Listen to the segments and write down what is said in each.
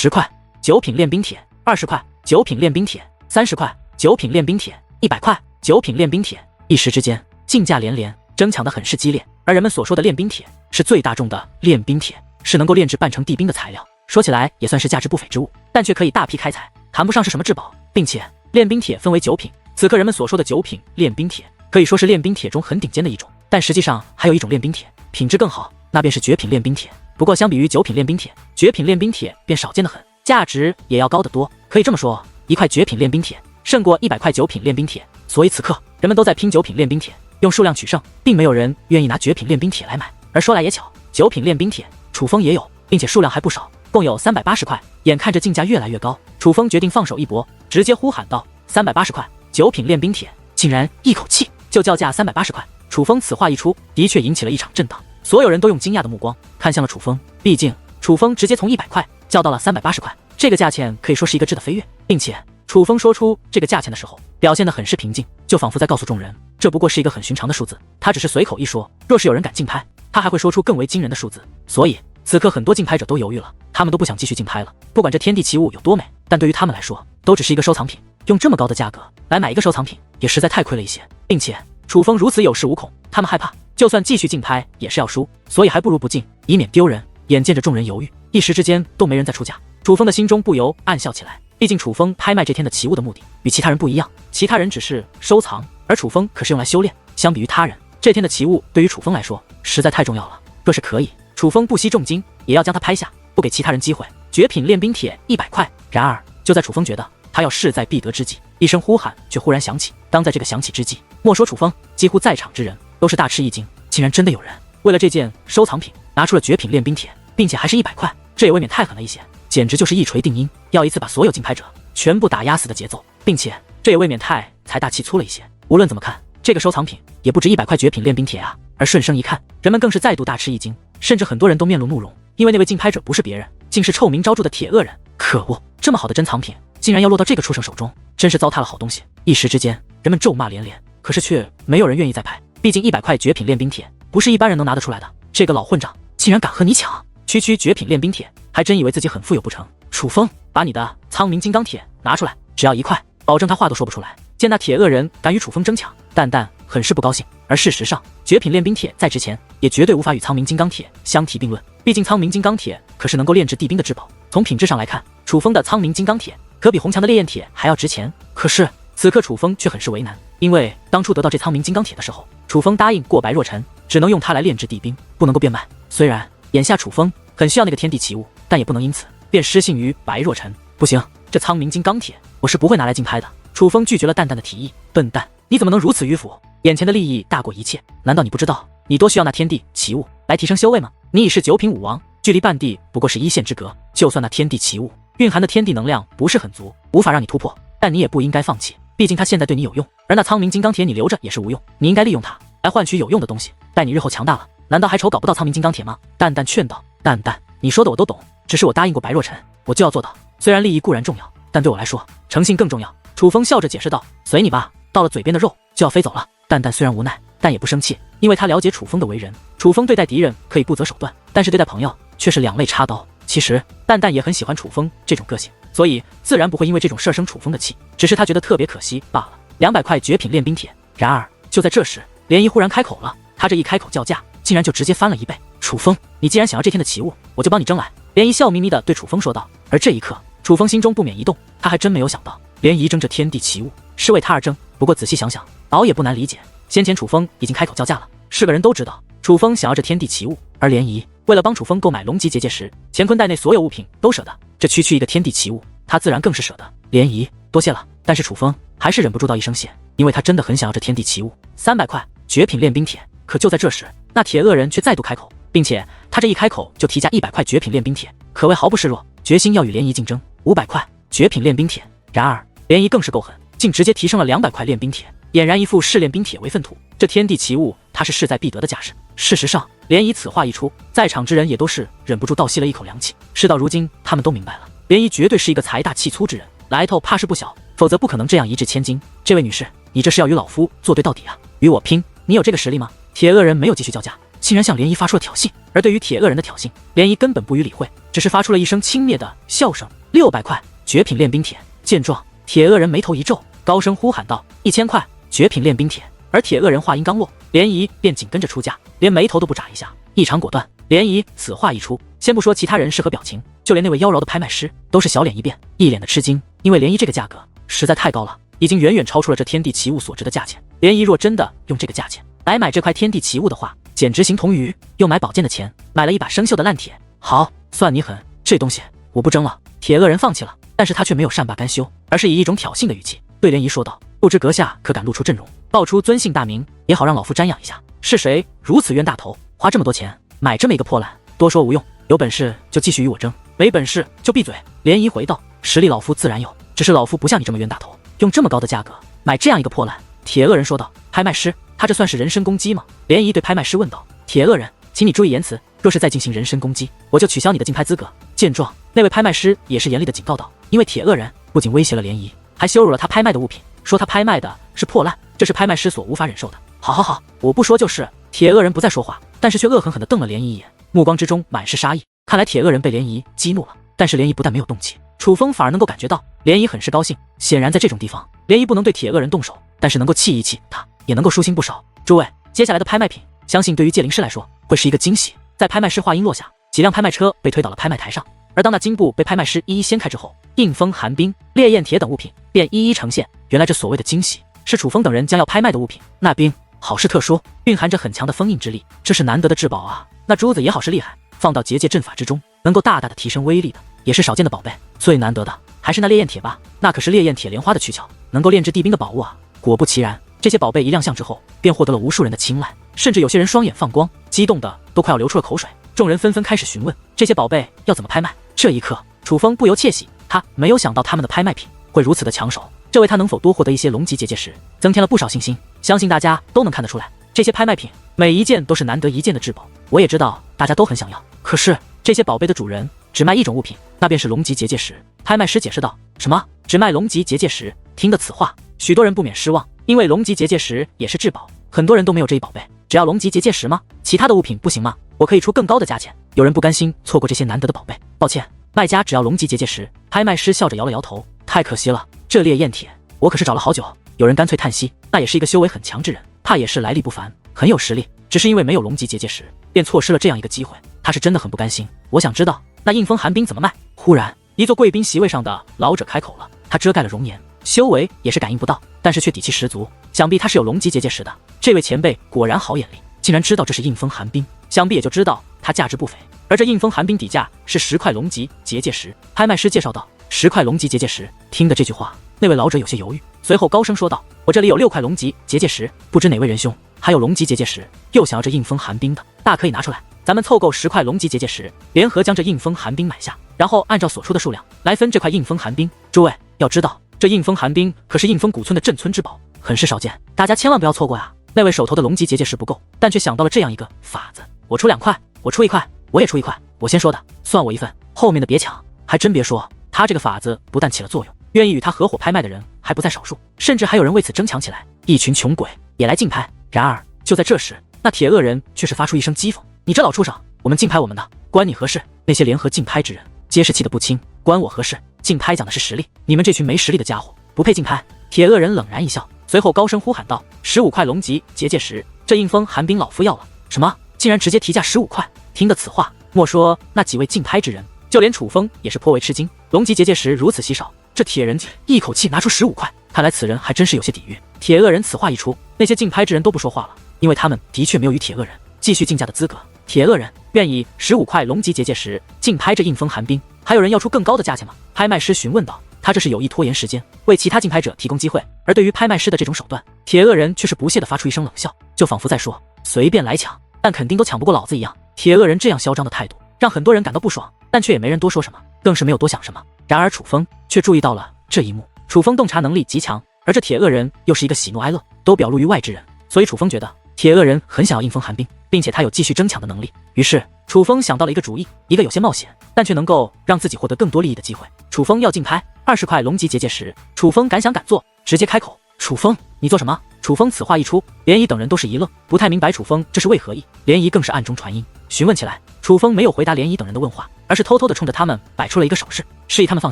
10块9品炼冰铁，20块9品炼冰铁，30块9品炼冰铁，100块9品炼冰铁。一时之间，竞价连连，争抢得很是激烈。而人们所说的炼冰铁，是最大众的炼冰铁，是能够炼制半成地冰的材料。说起来也算是价值不菲之物，但却可以大批开采，谈不上是什么至宝。并且炼冰铁分为9品，此刻人们所说的9品炼冰铁，可以说是炼冰铁中很顶尖的一种。但实际上还有一种炼冰铁，品质更好，那便是绝品炼冰铁。不过相比于9品炼冰铁，绝品炼冰铁便少见得很，价值也要高得多。可以这么说，1块绝品炼冰铁胜过100块9品炼冰铁。所以此刻人们都在拼9品炼冰铁，用数量取胜，并没有人愿意拿绝品炼冰铁来买。而说来也巧，9品炼冰铁楚风也有，并且数量还不少，共有380块。眼看着竞价越来越高，楚风决定放手一搏，直接呼喊道：“380块9品炼冰铁！”竟然一口气就叫价380块。楚风此话一出，的确引起了一场震荡，所有人都用惊讶的目光看向了楚风。毕竟楚风直接从100块叫到了380块，这个价钱可以说是一个质的飞跃。并且楚风说出这个价钱的时候，表现得很是平静，就仿佛在告诉众人，这不过是一个很寻常的数字，他只是随口一说。若是有人敢竞拍，他还会说出更为惊人的数字。所以此刻很多竞拍者都犹豫了，他们都不想继续竞拍了。不管这天地奇物有多美，但对于他们来说，都只是一个收藏品。用这么高的价格来买一个收藏品，也实在太亏了一些。并且楚风如此有恃无恐，他们害怕就算继续竞拍也是要输，所以还不如不竞，以免丢人。眼见着众人犹豫，一时之间都没人再出价，楚风的心中不由暗笑起来。毕竟楚风拍卖这天的奇物的目的与其他人不一样，其他人只是收藏，而楚风可是用来修炼。相比于他人，这天的奇物对于楚风来说实在太重要了。若是可以，楚风不惜重金也要将它拍下，不给其他人机会。绝品炼冰铁100块。然而就在楚风觉得他要势在必得之际，一声呼喊却忽然响起。当在这个响起之际，莫说楚风，几乎在场之人都是大吃一惊，竟然真的有人为了这件收藏品拿出了绝品炼冰铁，并且还是100块，这也未免太狠了一些，简直就是一锤定音，要一次把所有竞拍者全部打压死的节奏。并且这也未免太财大气粗了一些。无论怎么看，这个收藏品也不值100块绝品炼冰铁啊。而顺声一看，人们更是再度大吃一惊，甚至很多人都面露怒容，因为那位竞拍者不是别人，竟是臭名昭著的铁恶人。可恶，这么好的珍藏品竟然要落到这个畜生手中，真是糟蹋了好东西。一时之间人们咒骂连连，可是却没有人愿意再拍。毕竟100块绝品炼冰铁不是一般人能拿得出来的，这个老混账竟然敢和你抢！区绝品炼冰铁，还真以为自己很富有不成？楚风，把你的苍冥金刚铁拿出来，只要1块，保证他话都说不出来。见那铁恶人敢与楚风争抢，蛋蛋很是不高兴。而事实上，绝品炼冰铁再值钱，也绝对无法与苍冥金刚铁相提并论。毕竟苍冥金刚铁可是能够炼制地冰的至宝，从品质上来看，楚风的苍冥金刚铁可比红墙的烈焰铁还要值钱。可是此刻楚风却很是为难，因为当初得到这苍冥金刚铁的时候，楚风答应过白若尘，只能用它来炼制地冰，不能够变卖。虽然眼下楚风很需要那个天地奇物，但也不能因此便失信于白若尘。不行，这苍冥金刚铁我是不会拿来竞拍的。楚风拒绝了蛋蛋的提议。笨蛋，你怎么能如此迂腐？眼前的利益大过一切，难道你不知道你多需要那天地奇物来提升修为吗？你已是9品武王，距离半地不过是1线之隔，就算那天地奇物蕴含的天地能量不是很足，无法让你突破，但你也不应该放弃，毕竟它现在对你有用。而那苍冥金刚铁你留着也是无用，你应该利用它来换取有用的东西，待你日后强大了，难道还愁搞不到苍冥金刚铁吗？蛋蛋劝道。蛋蛋，你说的我都懂，只是我答应过白若尘，我就要做到。虽然利益固然重要，但对我来说诚信更重要。楚风笑着解释道。随你吧，到了嘴边的肉就要飞走了。蛋蛋虽然无奈，但也不生气，因为他了解楚风的为人。楚风对待敌人可以不择手段，但是对待朋友却是两肋插刀。其实蛋蛋也很喜欢楚风这种个性，所以自然不会因为这种事儿生楚风的气，只是他觉得特别可惜罢了。200块绝品炼冰铁。然而就在这时，涟漪忽然开口了，他这一开口叫价，竟然就直接翻了1倍。楚风，你既然想要这天的奇物，我就帮你争来。涟漪笑眯眯地对楚风说道。而这一刻，楚风心中不免一动，他还真没有想到涟漪争这天地奇物是为他而争。不过仔细想想，倒也不难理解，先前楚风已经开口叫价了，是个人都知道楚风想要这天地奇物，而涟漪为了帮楚风购买龙级结界时，乾坤袋内所有物品都舍得，这区一个天地奇物，他自然更是舍得。涟漪，多谢了。但是楚风还是忍不住道一声谢，因为他真的很想要这天地奇物。300块绝品炼冰铁。可就在这时，那铁恶人却再度开口，并且他这一开口就提价100块绝品炼冰铁，可谓毫不示弱，决心要与涟漪竞争。500块绝品炼冰铁。然而涟漪更是够狠，竟直接提升了200块炼冰铁，俨然一副视炼冰铁为粪土。这天地奇物他是势在必得的架势。事实上，涟漪此话一出，在场之人也都是忍不住倒吸了一口凉气。事到如今，他们都明白了，涟漪绝对是一个财大气粗之人，来头怕是不小，否则不可能这样一掷千金。这位女士，你这是要与老夫作对到底啊？与我拼，你有这个实力吗？铁恶人没有继续叫价，竟然向涟漪发出了挑衅。而对于铁恶人的挑衅，涟漪根本不予理会，只是发出了一声轻蔑的笑声。600块绝品炼冰铁。见状，铁恶人眉头一皱，高声呼喊道：1000块绝品炼冰铁。而铁恶人话音刚落，涟漪便紧跟着出价，连眉头都不眨一下，异常果断。涟漪此话一出，先不说其他人是何表情，就连那位妖娆的拍卖师都是小脸一变，一脸的吃惊，因为涟漪这个价格实在太高了，已经远远超出了这天地奇物所值的价钱。涟漪若真的用这个价钱来买这块天地奇物的话，简直形同于用买宝剑的钱买了一把生锈的烂铁。好，算你狠，这东西我不争了。铁恶人放弃了，但是他却没有善罢甘休，而是以一种挑衅的语气对涟漪说道：不知阁下可敢露出阵容，报出尊姓大名，也好让老夫瞻仰一下，是谁如此冤大头，花这么多钱买这么一个破烂？多说无用，有本事就继续与我争，没本事就闭嘴。涟漪回道：实力老夫自然有，只是老夫不像你这么冤大头，用这么高的价格买这样一个破烂。铁恶人说道：拍卖师，他这算是人身攻击吗？涟漪对拍卖师问道：铁恶人，请你注意言辞，若是再进行人身攻击，我就取消你的竞拍资格。见状，那位拍卖师也是严厉的警告道：因为铁恶人不仅威胁了涟漪，还羞辱了他拍卖的物品，说他拍卖的是破烂，这是拍卖师所无法忍受的。好，我不说就是。铁恶人不再说话，但是却恶狠狠地瞪了涟漪一眼，目光之中满是杀意。看来铁恶人被涟漪激怒了，但是涟漪不但没有动气，楚风反而能够感觉到涟漪很是高兴。显然在这种地方，涟漪不能对铁恶人动手，但是能够气一气他，也能够舒心不少。诸位，接下来的拍卖品，相信对于界灵师来说会是一个惊喜。在拍卖师话音落下，几辆拍卖车被推到了拍卖台上，而当那金布被拍卖师一一掀开之后，印风寒冰、烈焰铁等物品便一一呈现。原来这所谓的惊喜是楚风等人将要拍卖的物品。那冰好是特殊，蕴含着很强的封印之力，这是难得的至宝啊。那珠子也好是厉害，放到结界阵法之中，能够大大的提升威力的，也是少见的宝贝。最难得的还是那烈焰铁吧，那可是烈焰铁莲花的躯壳，能够炼制地冰的宝物啊。果不其然，这些宝贝一亮相之后，便获得了无数人的青睐，甚至有些人双眼放光，激动的都快要流出了口水。众人纷纷开始询问这些宝贝要怎么拍卖。这一刻，楚风不由窃喜，他没有想到他们的拍卖品会如此的抢手，这为他能否多获得一些龙级结界石增添了不少信心。相信大家都能看得出来，这些拍卖品每一件都是难得一见的至宝。我也知道大家都很想要，可是这些宝贝的主人只卖一种物品，那便是龙级结界石。拍卖师解释道：什么？只卖龙级结界石？听得此话，许多人不免失望，因为龙级结界石也是至宝，很多人都没有这一宝贝。只要龙级结界石吗？其他的物品不行吗？我可以出更高的价钱。有人不甘心错过这些难得的宝贝，抱歉，卖家只要龙级结界石。拍卖师笑着摇了摇头，太可惜了，这烈焰铁我可是找了好久。有人干脆叹息，那也是一个修为很强之人，怕也是来历不凡，很有实力，只是因为没有龙级结界石，便错失了这样一个机会。他是真的很不甘心。我想知道那印风寒冰怎么卖？忽然，一座贵宾席位上的老者开口了，他遮盖了容颜，修为也是感应不到，但是却底气十足，想必他是有龙级结界石的。这位前辈果然好眼力，竟然知道这是印风寒冰，想必也就知道它价值不菲。而这印风寒冰底价是10块龙级结界石。拍卖师介绍道：10块龙级结界石。听的这句话，那位老者有些犹豫，随后高声说道：我这里有6块龙级结界石，不知哪位仁兄还有龙级结界石，又想要这印风寒冰的，大可以拿出来，咱们凑够10块龙级结界石，联合将这印风寒冰买下，然后按照所出的数量来分这块印风寒冰。诸位要知道，这印风寒冰可是印风古村的镇村之宝，很是少见，大家千万不要错过呀。那位手头的龙级结界石不够，但却想到了这样一个法子：我出2块，我出1块，我也出1块，我先说的算我一份，后面的别抢。还真别说，他这个法子不但起了作用，愿意与他合伙拍卖的人还不在少数，甚至还有人为此争抢起来，一群穷鬼也来竞拍。然而就在这时，那铁恶人却是发出一声讥讽：你这老畜生，我们竞拍我们的，关你何事？那些联合竞拍之人皆是气得不轻，关我何事？竞拍讲的是实力，你们这群没实力的家伙不配竞拍。铁恶人冷然一笑，随后高声呼喊道：15块龙级结界石，这印风寒冰老夫要了。什么？竟然直接提价15块！听得此话，莫说那几位竞拍之人，就连楚风也是颇为吃惊。龙级结界石如此稀少，这铁人一口气拿出15块，看来此人还真是有些底蕴。铁恶人此话一出，那些竞拍之人都不说话了，因为他们的确没有与铁恶人继续竞价的资格。铁恶人愿以15块龙级结界石竞拍这印风寒冰，还有人要出更高的价钱吗？拍卖师询问道。他这是有意拖延时间，为其他竞拍者提供机会。而对于拍卖师的这种手段，铁恶人却是不屑地发出一声冷笑，就仿佛在说：随便来抢，但肯定都抢不过老子一样。铁恶人这样嚣张的态度，让很多人感到不爽，但却也没人多说什么，更是没有多想什么。然而楚风却注意到了这一幕。楚风洞察能力极强，而这铁恶人又是一个喜怒哀乐都表露于外之人，所以楚风觉得铁恶人很想要印风寒冰，并且他有继续争抢的能力。于是楚风想到了一个主意，一个有些冒险，但却能够让自己获得更多利益的机会。楚风要竞拍20块龙级结界石，楚风敢想敢做，直接开口：楚风，你做什么？楚风此话一出，涟漪等人都是一愣，不太明白楚风这是为何意。涟漪更是暗中传音询问起来。楚风没有回答涟漪等人的问话，而是偷偷的冲着他们摆出了一个手势，示意他们放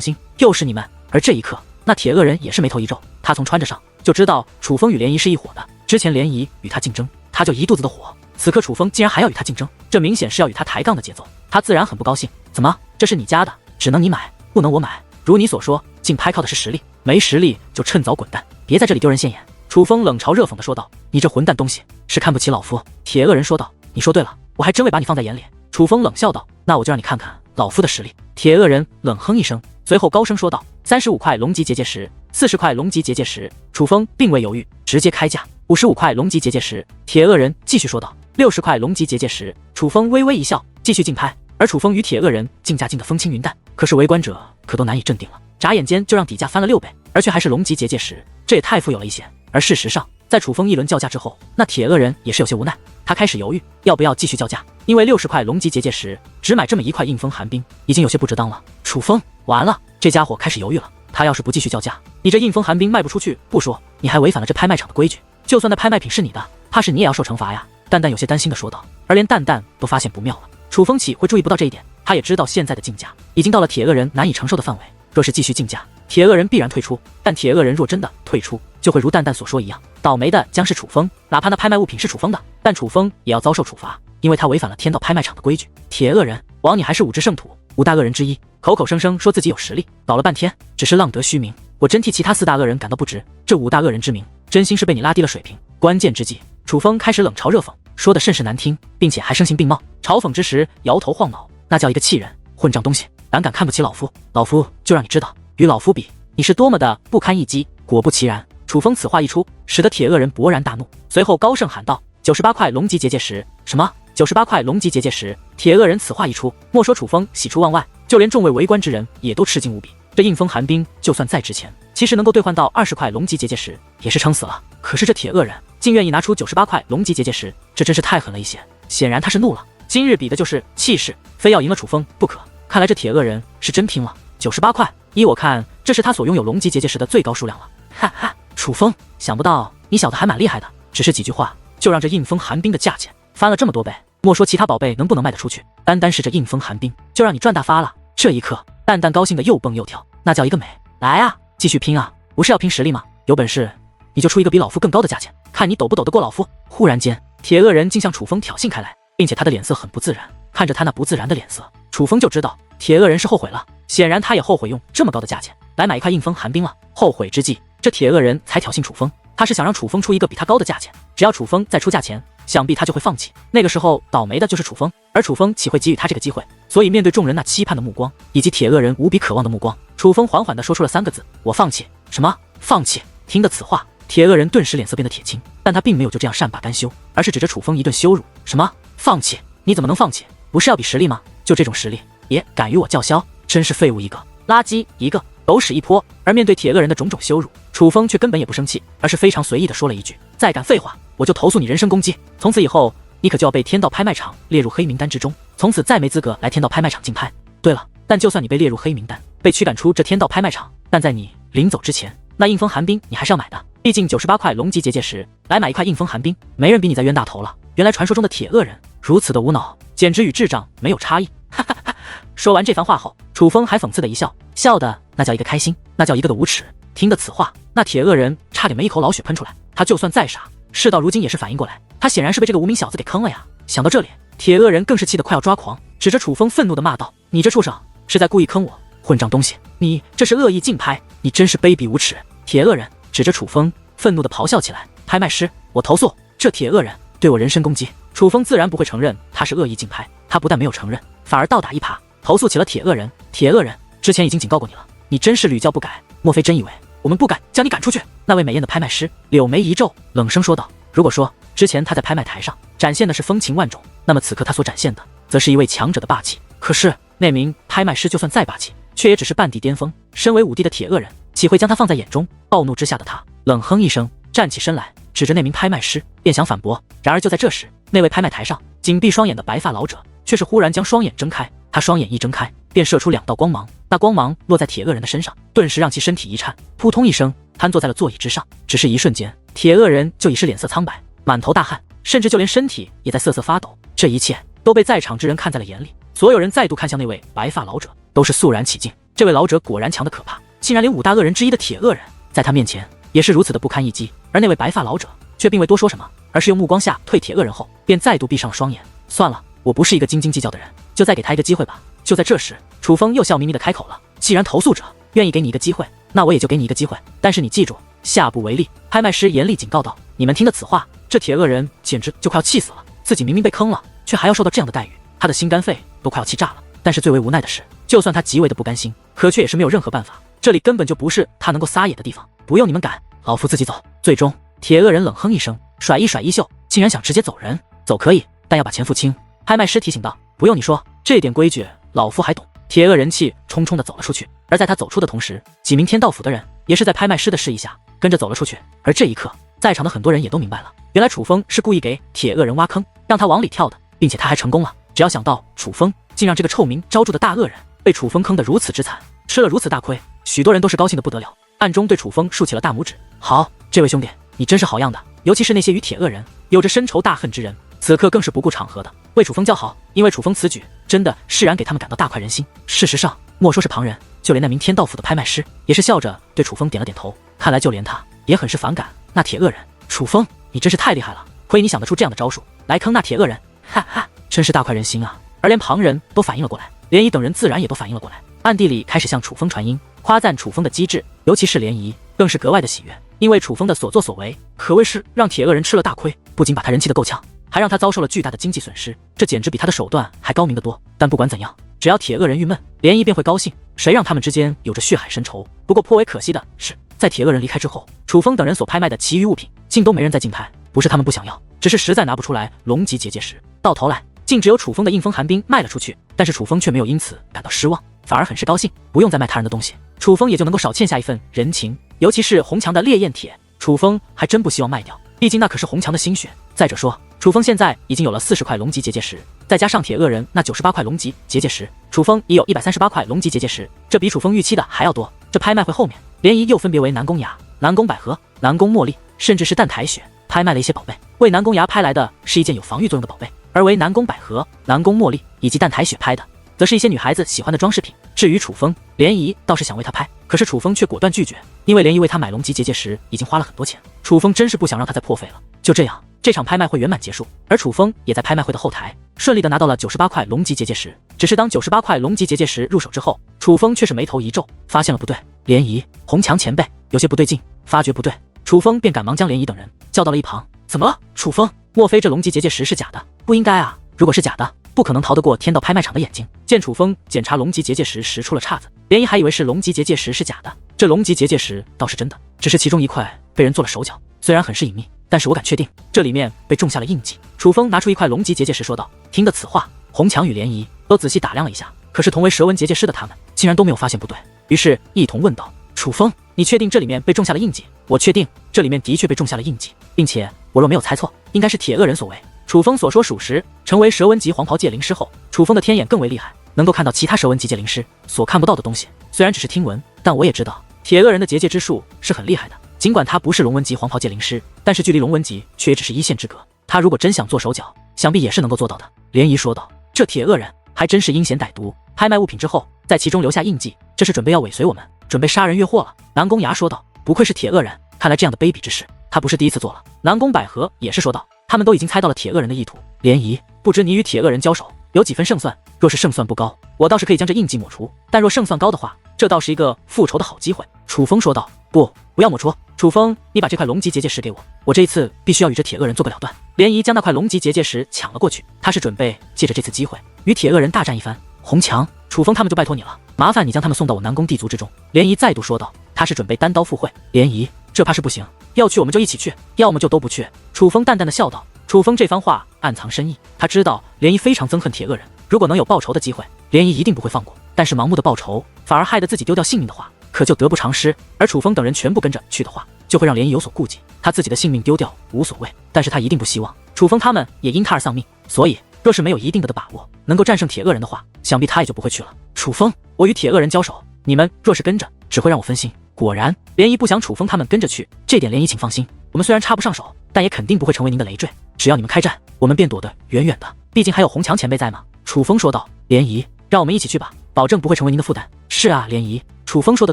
心，又是你们。而这一刻，那铁恶人也是眉头一皱，他从穿着上就知道楚风与涟漪是一伙的。之前涟漪与他竞争，他就一肚子的火，此刻楚风竟然还要与他竞争，这明显是要与他抬杠的节奏。他自然很不高兴。怎么，这是你家的，只能你买，不能我买？如你所说，竞拍靠的是实力，没实力就趁早滚蛋，别在这里丢人现眼。楚风冷嘲热讽的说道：“你这混蛋东西，是看不起老夫？”铁恶人说道：“你说对了，我还真未把你放在眼里。”楚风冷笑道：“那我就让你看看老夫的实力。”铁恶人冷哼一声，随后高声说道：“35块龙级结界石，40块龙级结界石。”楚风并未犹豫，直接开价：“55块龙级结界石。”铁恶人继续说道：“60块龙级结界石。”楚风微微一笑，继续竞拍。而楚风与铁恶人竞价竞得风轻云淡，可是围观者可都难以镇定了，眨眼间就让底价翻了6倍，而却还是龙级结界石，这也太富有了一些。而事实上，在楚风一轮叫价之后，那铁恶人也是有些无奈，他开始犹豫要不要继续叫价，因为60块龙级结界石只买这么一块硬风寒冰，已经有些不值当了。楚风完了，这家伙开始犹豫了，他要是不继续叫价，你这硬风寒冰卖不出去不说，你还违反了这拍卖场的规矩，就算那拍卖品是你的，怕是你也要受惩罚呀。蛋蛋有些担心的说道，而连蛋蛋都发现不妙了。楚风岂会注意不到这一点？他也知道现在的竞价已经到了铁恶人难以承受的范围，若是继续竞价，铁恶人必然退出。但铁恶人若真的退出，就会如蛋蛋所说一样，倒霉的将是楚风。哪怕那拍卖物品是楚风的，但楚风也要遭受处罚，因为他违反了天道拍卖场的规矩。铁恶人，枉你还是5只圣土5大恶人之一，口口声声说自己有实力，搞了半天只是浪得虚名。我真替其他4大恶人感到不值，这5大恶人之名，真心是被你拉低了水平。关键之际，楚风开始冷嘲热讽，说的甚是难听，并且还声情并茂，嘲讽之时摇头晃脑，那叫一个气人。混账东西，胆敢看不起老夫，老夫就让你知道，与老夫比，你是多么的不堪一击。果不其然，楚风此话一出，使得铁恶人勃然大怒，随后高声喊道：“98块龙级结界石！”什么？98块龙级结界石？铁恶人此话一出，莫说楚风喜出望外，就连众位围观之人也都吃惊无比。这硬风寒冰就算再值钱，其实能够兑换到20块龙级结界石，也是撑死了。可是这铁恶人竟愿意拿出98块龙级结界石，这真是太狠了一些。显然他是怒了，今日比的就是气势，非要赢了楚风不可。看来这铁恶人是真拼了，98块，依我看，这是他所拥有龙级结界石的最高数量了。哈哈，楚风，想不到你小子还蛮厉害的，只是几句话就让这硬风寒冰的价钱翻了这么多倍。莫说其他宝贝能不能卖得出去，单单是这硬风寒冰就让你赚大发了。这一刻，蛋蛋高兴的又蹦又跳，那叫一个美！来啊，继续拼啊！不是要拼实力吗？有本事你就出一个比老夫更高的价钱，看你抖不抖得过老夫。忽然间，铁恶人竟向楚风挑衅开来，并且他的脸色很不自然。看着他那不自然的脸色，楚风就知道铁恶人是后悔了。显然他也后悔用这么高的价钱来买一块硬风寒冰了。后悔之际，这铁恶人才挑衅楚风，他是想让楚风出一个比他高的价钱，只要楚风再出价钱，想必他就会放弃。那个时候倒霉的就是楚风，而楚风岂会给予他这个机会？所以面对众人那期盼的目光，以及铁恶人无比渴望的目光，楚风缓缓地说出了3个字：我放弃。什么？放弃？听得此话，铁恶人顿时脸色变得铁青，但他并没有就这样善罢甘休，而是指着楚风一顿羞辱。什么？放弃？你怎么能放弃？不是要比实力吗？就这种实力也敢与我叫嚣，真是废物一个，垃圾一个，狗屎一泼。而面对铁恶人的种种羞辱，楚风却根本也不生气，而是非常随意地说了一句：再敢废话，我就投诉你人身攻击。从此以后，你可就要被天道拍卖场列入黑名单之中，从此再没资格来天道拍卖场竞拍。对了，但就算你被列入黑名单，被驱赶出这天道拍卖场，但在你临走之前，那硬风寒冰你还是要买的。毕竟98块龙级结界石来买一块硬风寒冰，没人比你再冤大头了。原来传说中的铁恶人如此的无脑，简直与智障没有差异。哈哈哈！说完这番话后，楚风还讽刺的一笑，笑的那叫一个开心，那叫一个的无耻。听得此话，那铁恶人差点没一口老血喷出来。他就算再傻，事到如今也是反应过来，他显然是被这个无名小子给坑了呀。想到这里，铁恶人更是气得快要抓狂，指着楚风愤怒的骂道：“你这畜生是在故意坑我，混账东西！你这是恶意竞拍，你真是卑鄙无耻！”铁恶人指着楚风愤怒的咆哮起来：“拍卖师，我投诉这铁恶人对我人身攻击！”楚风自然不会承认他是恶意竞拍，他不但没有承认，反而倒打一耙，投诉起了铁恶人。铁恶人，之前已经警告过你了，你真是屡教不改，莫非真以为我们不敢将你赶出去？那位美艳的拍卖师柳眉一皱，冷声说道：“如果说之前他在拍卖台上展现的是风情万种，那么此刻他所展现的，则是一位强者的霸气。可是那名拍卖师就算再霸气，却也只是半地巅峰。身为5帝的铁恶人，岂会将他放在眼中？”暴怒之下的他冷哼一声，站起身来，指着那名拍卖师，便想反驳。然而就在这时，那位拍卖台上紧闭双眼的白发老者却是忽然将双眼睁开。他双眼一睁开，便射出2道光芒，那光芒落在铁恶人的身上，顿时让其身体一颤，扑通一声瘫坐在了座椅之上。只是一瞬间，铁恶人就已是脸色苍白，满头大汗，甚至就连身体也在瑟瑟发抖。这一切都被在场之人看在了眼里，所有人再度看向那位白发老者，都是肃然起敬。这位老者果然强得可怕，竟然连5大恶人之一的铁恶人，在他面前也是如此的不堪一击。而那位白发老者却并未多说什么，而是用目光下退铁恶人后，便再度闭上了双眼。算了，我不是一个斤斤计较的人，就再给他一个机会吧。就在这时，楚风又笑眯眯的开口了：既然投诉者愿意给你一个机会，那我也就给你一个机会，但是你记住，下不为例。拍卖师严厉警告道。你们听的此话，这铁恶人简直就快要气死了，自己明明被坑了，却还要受到这样的待遇，他的心肝肺都快要气炸了。但是最为无奈的是，就算他极为的不甘心，可却也是没有任何办法，这里根本就不是他能够撒野的地方。不用你们赶，老夫自己走。最终，铁恶人冷哼一声，甩一甩衣袖，竟然想直接走人。走可以，但要把钱付清。拍卖师提醒道。不用你说，这点规矩老夫还懂。铁恶人气冲冲的走了出去，而在他走出的同时，几名天道府的人也是在拍卖师的示意下跟着走了出去。而这一刻，在场的很多人也都明白了，原来楚风是故意给铁恶人挖坑，让他往里跳的，并且他还成功了。只要想到楚风竟让这个臭名昭著的大恶人被楚风坑得如此之惨，吃了如此大亏，许多人都是高兴的不得了，暗中对楚风竖起了大拇指。好，这位兄弟，你真是好样的！尤其是那些与铁恶人有着深仇大恨之人，此刻更是不顾场合的为楚风叫好，因为楚风此举真的释然给他们感到大快人心。事实上，莫说是旁人，就连那名天道府的拍卖师也是笑着对楚风点了点头，看来就连他也很是反感那铁恶人。楚风，你真是太厉害了，亏你想得出这样的招数来坑那铁恶人，哈哈，真是大快人心啊！而连旁人都反应了过来，涟漪等人自然也都反应了过来，暗地里开始向楚风传音，夸赞楚风的机智，尤其是涟漪更是格外的喜悦，因为楚风的所作所为可谓是让铁恶人吃了大亏，不仅把他人气的够呛，还让他遭受了巨大的经济损失，这简直比他的手段还高明得多。但不管怎样，只要铁恶人郁闷，涟漪便会高兴，谁让他们之间有着血海深仇。不过颇为可惜的是，在铁恶人离开之后，楚风等人所拍卖的其余物品竟都没人再竞拍，不是他们不想要，只是实在拿不出来龙级结界石，到头来竟只有楚风的应风寒冰卖了出去。但是楚风却没有因此感到失望，反而很是高兴，不用再卖他人的东西，楚风也就能够少欠下一份人情。尤其是红墙的烈焰铁，楚风还真不希望卖掉，毕竟那可是红墙的心血。再者说，楚风现在已经有了40块龙级结界石，再加上铁恶人那98块龙级结界石，楚风也有138块龙级结界石，这比楚风预期的还要多。这拍卖会后面，涟漪又分别为南宫崖、南宫百合、南宫茉莉，甚至是淡苔雪拍卖了一些宝贝。为南宫崖拍来的是一件有防御作用的宝贝，而为南宫百合、南宫茉莉以及淡苔雪拍的，则是一些女孩子喜欢的装饰品。至于楚风，涟漪倒是想为他拍，可是楚风却果断拒绝，因为涟漪为他买龙级结界时已经花了很多钱，楚风真是不想让他再破费了。就这样，这场拍卖会圆满结束，而楚风也在拍卖会的后台顺利的拿到了98块龙级结界石。只是当98块龙级结界石入手之后，楚风却是眉头一皱，发现了不对。涟漪、红墙前辈有些不对劲，发觉不对，楚风便赶忙将涟漪等人叫到了一旁。怎么了，楚风？莫非这龙级结界石是假的？不应该啊，如果是假的，不可能逃得过天道拍卖场的眼睛。见楚风检查龙级结界石时出了岔子，涟漪还以为是龙级结界石是假的，这龙级结界石倒是真的，只是其中一块被人做了手脚，虽然很是隐秘，但是我敢确定这里面被种下了印记。楚风拿出一块龙级结界石说道。听得此话，红墙与涟漪都仔细打量了一下，可是同为蛇纹结界师的他们竟然都没有发现不对，于是一同问道。楚风，你确定这里面被种下了印记？我确定这里面的确被种下了印记，并且我若没有猜错，应该是铁恶人所为。楚风所说属实，成为蛇纹级黄袍界灵师后，楚风的天眼更为厉害，能够看到其他蛇纹级界灵师所看不到的东西。虽然只是听闻，但我也知道铁恶人的结界之术是很厉害的，尽管他不是龙纹级黄袍界灵师，但是距离龙纹级却也只是1线之隔，他如果真想做手脚，想必也是能够做到的。涟漪说道。这铁恶人还真是阴险歹毒，拍卖物品之后在其中留下印记，这是准备要尾随我们，准备杀人越货了。南宫崖说道。不愧是铁恶人，看来这样的卑鄙之事他不是第一次做了。南宫百合也是说道。他们都已经猜到了铁恶人的意图。涟漪，不知你与铁恶人交手有几分胜算？若是胜算不高，我倒是可以将这印记抹除，但若胜算高的话，这倒是一个复仇的好机会。楚风说道。不要抹除，楚风，你把这块龙级结界石给我，我这一次必须要与这铁恶人做个了断。涟漪将那块龙级结界石抢了过去，他是准备借着这次机会与铁恶人大战一番。红墙，楚风他们就拜托你了，麻烦你将他们送到我南宫地族之中。涟漪再度说道。他是准备单刀赴会。涟漪，这怕是不行，要去我们就一起去，要么就都不去。楚风淡淡的笑道。楚风这番话暗藏深意，他知道涟漪非常憎恨铁恶人，如果能有报仇的机会，涟漪一定不会放过。但是盲目的报仇反而害得自己丢掉性命的话，可就得不偿失。而楚风等人全部跟着去的话，就会让涟漪有所顾忌，他自己的性命丢掉无所谓，但是他一定不希望楚风他们也因他而丧命。所以若是没有一定的把握能够战胜铁恶人的话，想必他也就不会去了。楚风，我与铁恶人交手，你们若是跟着，只会让我分心。果然，涟漪不想楚风他们跟着去，这点涟漪请放心，我们虽然插不上手，但也肯定不会成为您的累赘。只要你们开战，我们便躲得远远的，毕竟还有红墙前辈在嘛。楚风说道。涟漪，让我们一起去吧，保证不会成为您的负担。是啊，涟漪，楚风说的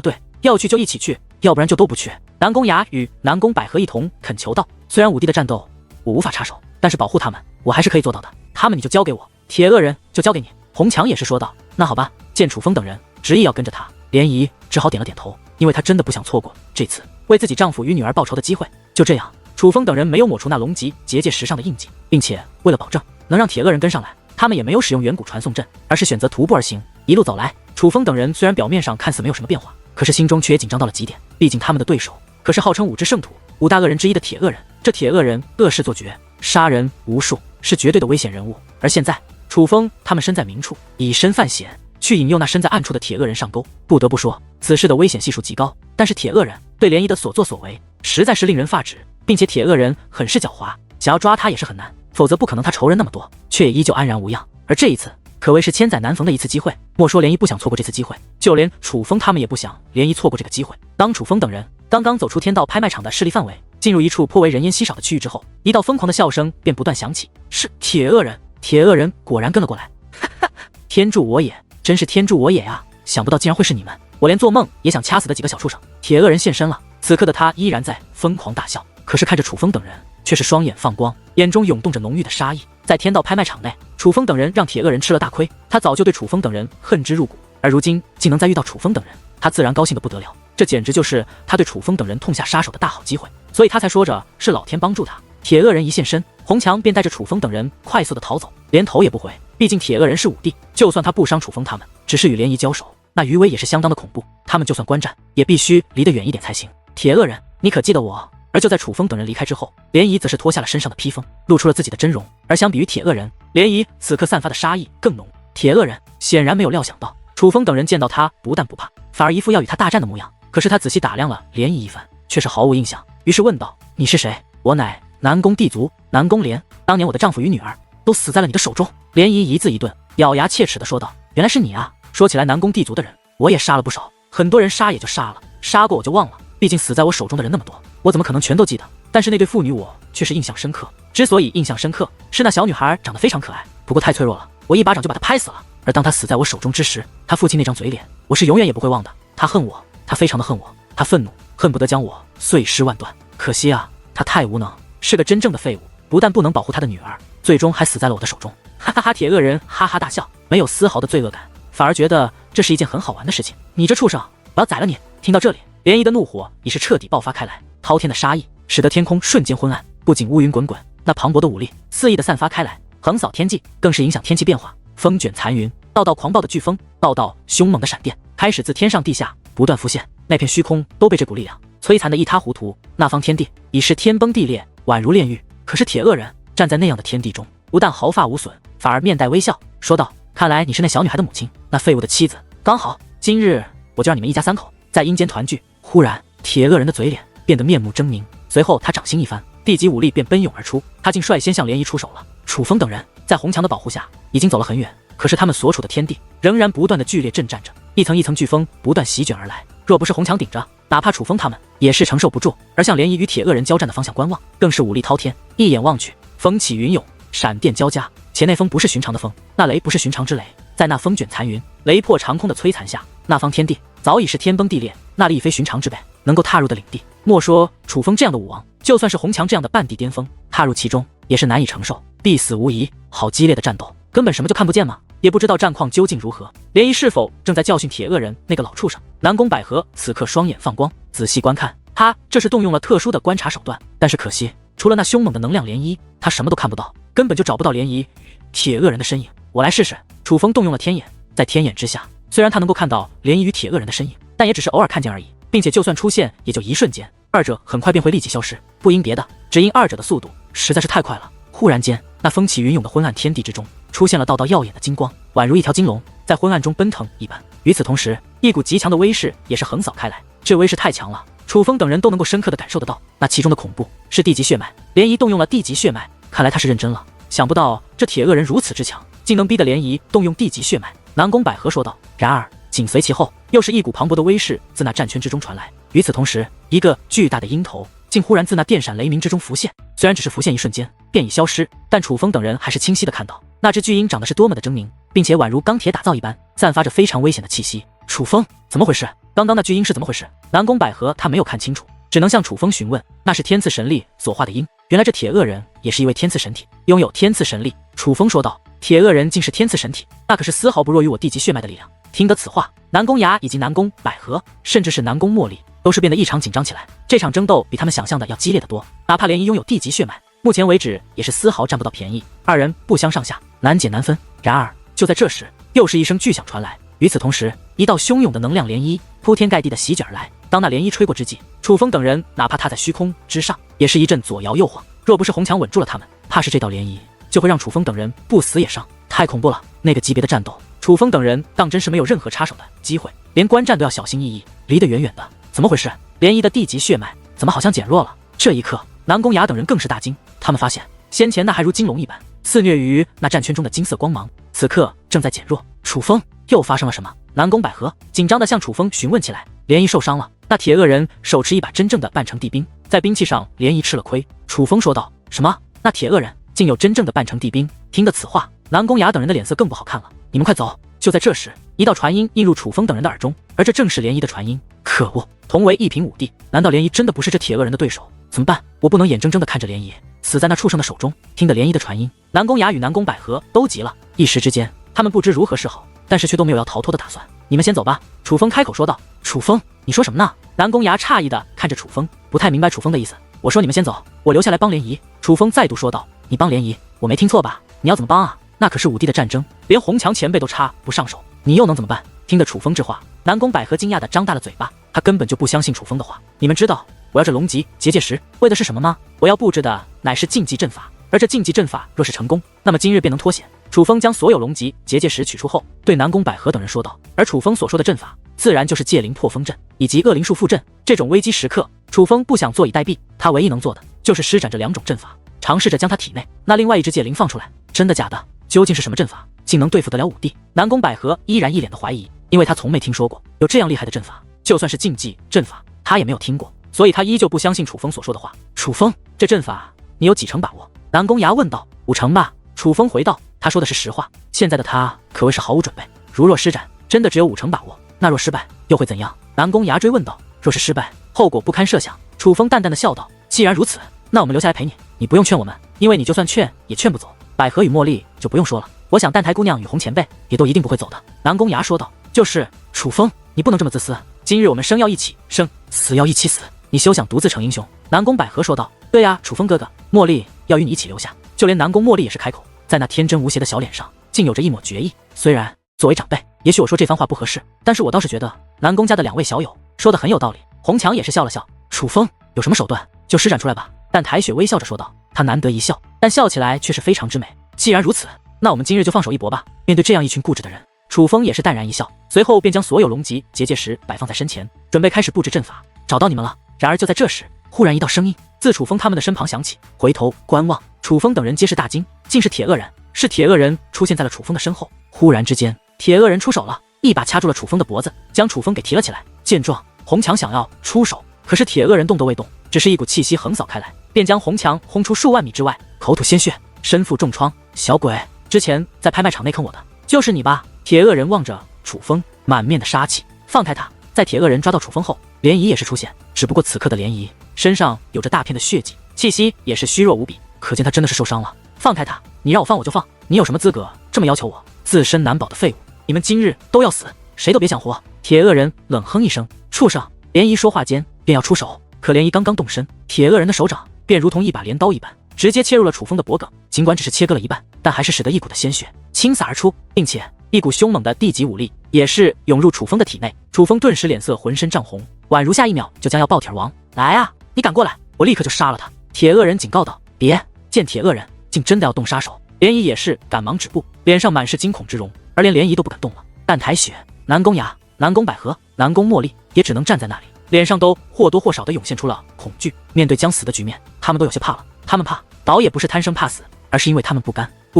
对，要去就一起去，要不然就都不去。南宫雅与南宫百合一同恳求道。虽然武帝的战斗我无法插手，但是保护他们我还是可以做到的。他们你就交给我，铁恶人就交给你。红墙也是说道。那好吧，见楚风等人执意要跟着他，涟漪只好点了点头，因为她真的不想错过这次为自己丈夫与女儿报仇的机会。就这样，楚风等人没有抹除那龙脊结界石上的印记，并且为了保证能让铁恶人跟上来，他们也没有使用远古传送阵，而是选择徒步而行。一路走来，楚风等人虽然表面上看似没有什么变化，可是心中却也紧张到了极点，毕竟他们的对手可是号称5之圣土、5大恶人之一的铁恶人。这铁恶人恶事做绝，杀人无数，是绝对的危险人物。而现在楚风他们身在明处，以身犯险，去引诱那身在暗处的铁恶人上钩。不得不说，此事的危险系数极高，但是铁恶人对涟漪的所作所为实在是令人发指，并且铁恶人很是狡猾，想要抓他也是很难，否则不可能他仇人那么多，却也依旧安然无恙。而这一次可谓是千载难逢的一次机会，莫说涟漪不想错过这次机会，就连楚风他们也不想涟漪错过这个机会。当楚风等人刚刚走出天道拍卖场的势力范围，进入一处颇为人烟稀少的区域之后，一道疯狂的笑声便不断响起。是铁恶人，铁恶人果然跟了过来。哈哈，天助我也，真是天助我也啊！想不到竟然会是你们，我连做梦也想掐死的几个小畜生。铁恶人现身了，此刻的他依然在疯狂大笑，可是看着楚风等人，却是双眼放光，眼中涌动着浓郁的杀意。在天道拍卖场内，楚风等人让铁恶人吃了大亏，他早就对楚风等人恨之入骨，而如今竟能再遇到楚风等人，他自然高兴得不得了。这简直就是他对楚风等人痛下杀手的大好机会，所以他才说着是老天帮助他。铁恶人一现身，红墙便带着楚风等人快速的逃走，连头也不回。毕竟铁恶人是武帝，就算他不伤楚风他们，只是与涟漪交手，那余威也是相当的恐怖，他们就算观战，也必须离得远一点才行。铁恶人，你可记得我？而就在楚风等人离开之后，涟漪则是脱下了身上的披风，露出了自己的真容。而相比于铁恶人，涟漪此刻散发的杀意更浓。铁恶人显然没有料想到，楚风等人见到他不但不怕，反而一副要与他大战的模样。可是他仔细打量了涟漪一番，却是毫无印象，于是问道：“你是谁？”“我乃南宫帝族南宫莲，当年我的丈夫与女儿都死在了你的手中。”涟漪一字一顿，咬牙切齿地说道：“原来是你啊！说起来，南宫帝族的人我也杀了不少，很多人杀也就杀了，杀过我就忘了，毕竟死在我手中的人那么多，我怎么可能全都记得？但是那对父女我却是印象深刻。之所以印象深刻，是那小女孩长得非常可爱，不过太脆弱了，我一巴掌就把她拍死了。而当她死在我手中之时，她父亲那张嘴脸，我是永远也不会忘的。他恨我，他非常的恨我，他愤怒，恨不得将我碎尸万段。可惜啊，他太无能，是个真正的废物，不但不能保护他的女儿，最终还死在了我的手中。”哈哈哈！铁恶人哈哈大笑，没有丝毫的罪恶感，反而觉得这是一件很好玩的事情。你这畜生，我要宰了你！听到这里，涟漪的怒火已是彻底爆发开来，滔天的杀意使得天空瞬间昏暗，不仅乌云滚滚，那磅礴的武力肆意的散发开来，横扫天际，更是影响天气变化。风卷残云，道道狂暴的飓风，道道凶猛的闪电，开始自天上地下不断浮现，那片虚空都被这股力量摧残得一塌糊涂。那方天地已是天崩地裂，宛如炼狱。可是铁恶人站在那样的天地中，不但毫发无损，反而面带微笑，说道：“看来你是那小女孩的母亲，那废物的妻子。刚好今日我就让你们一家3口在阴间团聚。”忽然，铁恶人的嘴脸变得面目狰狞，随后他掌心一翻，地级武力便奔涌而出，他竟率先向涟漪出手了。楚风等人在红墙的保护下已经走了很远，可是他们所处的天地仍然不断的剧烈震颤着，一层一层飓风不断席卷而来，若不是红墙顶着，哪怕楚风他们也是承受不住。而向涟漪与铁恶人交战的方向观望，更是武力滔天，一眼望去，风起云涌，闪电交加，且那风不是寻常的风，那雷不是寻常之雷。在那风卷残云，雷破长空的摧残下，那方天地早已是天崩地裂，那里已非寻常之辈能够踏入的领地。莫说楚风这样的武王，就算是红墙这样的半地巅峰，踏入其中也是难以承受，必死无疑。好激烈的战斗，根本什么就看不见吗？也不知道战况究竟如何。涟漪是否正在教训铁恶人那个老畜生？南宫百合此刻双眼放光，仔细观看，他这是动用了特殊的观察手段，但是可惜，除了那凶猛的能量涟漪，他什么都看不到，根本就找不到涟漪与铁恶人的身影。我来试试。楚风动用了天眼，在天眼之下，虽然他能够看到涟漪与铁恶人的身影，但也只是偶尔看见而已，并且就算出现，也就一瞬间，二者很快便会立即消失。不因别的，只因二者的速度实在是太快了。忽然间，那风起云涌的昏暗天地之中，出现了道道耀眼的金光，宛如一条金龙在昏暗中奔腾一般。与此同时，一股极强的威势也是横扫开来，这威势太强了，楚风等人都能够深刻地感受得到，那其中的恐怖是地级血脉。涟漪动用了地级血脉，看来他是认真了。想不到这铁恶人如此之强，竟能逼得涟漪动用地级血脉。南宫百合说道。然而紧随其后，又是一股磅礴的威势自那战圈之中传来，与此同时，一个巨大的鹰头竟忽然自那电闪雷鸣之中浮现，虽然只是浮现一瞬间便已消失，但楚风等人还是清晰的看到那只巨鹰长得是多么的狰狞，并且宛如钢铁打造一般，散发着非常危险的气息。楚风，怎么回事？刚刚那巨鹰是怎么回事？南宫百合他没有看清楚，只能向楚风询问。那是天赐神力所化的鹰，原来这铁恶人也是一位天赐神体，拥有天赐神力。楚风说道：“铁恶人竟是天赐神体，那可是丝毫不弱于我地级血脉的力量。”听得此话，南宫崖以及南宫百合，甚至是南宫茉莉，都是变得异常紧张起来。这场争斗比他们想象的要激烈得多，哪怕涟漪拥有地级血脉，目前为止也是丝毫占不到便宜。二人不相上下，难解难分。然而就在这时，又是一声巨响传来。与此同时，一道汹涌的能量涟漪铺天盖地的席卷而来。当那涟漪吹过之际，楚风等人哪怕踏在虚空之上，也是一阵左摇右晃。若不是红墙稳住了他们，怕是这道涟漪就会让楚风等人不死也伤。太恐怖了！那个级别的战斗，楚风等人当真是没有任何插手的机会，连观战都要小心翼翼，离得远远的。怎么回事？涟漪的地级血脉怎么好像减弱了？这一刻，南宫崖等人更是大惊，他们发现先前那还如金龙一般肆虐于那战圈中的金色光芒，此刻正在减弱。楚风，又发生了什么？南宫百合紧张地向楚风询问起来。涟漪受伤了，那铁恶人手持一把真正的半成地兵，在兵器上涟漪吃了亏。楚风说道：“什么？那铁恶人竟有真正的半成地兵？”听得此话，南宫崖等人的脸色更不好看了。你们快走！就在这时，一道传音映入楚风等人的耳中，而这正是涟漪的传音。可恶，同为一品武帝，难道涟漪真的不是这铁恶人的对手？怎么办？我不能眼睁睁地看着涟漪死在那畜生的手中。听得涟漪的传音，南宫崖与南宫百合都急了，一时之间，他们不知如何是好，但是却都没有要逃脱的打算。你们先走吧。楚风开口说道。楚风，你说什么呢？南宫崖诧异地看着楚风，不太明白楚风的意思。我说你们先走，我留下来帮涟漪。楚风再度说道。你帮涟漪？我没听错吧？你要怎么帮啊？那可是武帝的战争，连红墙前辈都插不上手，你又能怎么办？听得楚风这话，南宫百合惊讶地张大了嘴巴，他根本就不相信楚风的话。你们知道我要这龙级结界石为的是什么吗？我要布置的乃是禁忌阵法，而这禁忌阵法若是成功，那么今日便能脱险。楚风将所有龙级结界石取出后，对南宫百合等人说道。而楚风所说的阵法，自然就是戒灵破风阵以及恶灵束缚阵。这种危机时刻，楚风不想坐以待毙，他唯一能做的就是施展这两种阵法，尝试着将他体内那另外一只戒灵放出来。真的假的？究竟是什么阵法，竟能对付得了武帝？南宫百合依然一脸的怀疑，因为他从没听说过有这样厉害的阵法，就算是禁忌阵法，他也没有听过，所以他依旧不相信楚风所说的话。楚风，这阵法你有几成把握？南宫崖问道。5成吧。楚风回道。他说的是实话，现在的他可谓是毫无准备，如若施展，真的只有5成把握，那若失败又会怎样？南宫崖追问道。若是失败，后果不堪设想。楚风淡淡的笑道。既然如此，那我们留下来陪你，你不用劝我们，因为你就算劝也劝不走。百合与茉莉就不用说了，我想蛋台姑娘与红前辈也都一定不会走的。南宫崖说道。就是楚风，你不能这么自私，今日我们生要一起生，死要一起死，你休想独自成英雄。南宫百合说道。对呀，楚风哥哥，茉莉要与你一起留下。就连南宫茉莉也是开口，在那天真无邪的小脸上竟有着一抹决意。虽然作为长辈，也许我说这番话不合适，但是我倒是觉得南宫家的2位小友说的很有道理。红墙也是笑了笑。楚风，有什么手段就施展出来吧。但台雪微笑着说道。他难得一笑，但笑起来却是非常之美。既然如此，那我们今日就放手一搏吧。面对这样一群固执的人，楚风也是淡然一笑，随后便将所有龙级结界石摆放在身前，准备开始布置阵法。找到你们了。然而就在这时，忽然一道声音自楚风他们的身旁响起。回头观望，楚风等人皆是大惊，竟是铁恶人。是铁恶人出现在了楚风的身后。忽然之间，铁恶人出手了，一把掐住了楚风的脖子，将楚风给提了起来。见状，红墙想要出手，可是铁恶人动都未动，只是一股气息横扫开来，便将红墙轰出数万米之外，口吐鲜血，身负重创。小鬼，之前在拍卖场内坑我的就是你吧？铁恶人望着楚风，满面的杀气。放开他！在铁恶人抓到楚风后，涟漪也是出现，只不过此刻的涟漪身上有着大片的血迹，气息也是虚弱无比，可见他真的是受伤了。放开他！你让我放我就放，你有什么资格这么要求我？自身难保的废物，你们今日都要死，谁都别想活！铁恶人冷哼一声，畜生！涟漪说话间便要出手，可涟漪刚刚动身，铁恶人的手掌便如同一把镰刀一般，直接切入了楚风的脖颈。尽管只是切割了一半，但还是使得一股的鲜血倾洒而出，并且一股凶猛的地级武力也是涌入楚风的体内。楚风顿时脸色浑身涨红，宛如下一秒就将要爆体而亡。来啊，你敢过来，我立刻就杀了他！铁恶人警告道。别！见铁恶人竟真的要动杀手，涟漪也是赶忙止步，脸上满是惊恐之容，而连涟漪都不敢动了。但台雪、南宫崖、南宫百合、南宫茉莉也只能站在那里，脸上都或多或少的涌现出了恐惧。面对将死的局面，他们都有些怕了。他们怕倒也不是贪生怕死，而是因为他们不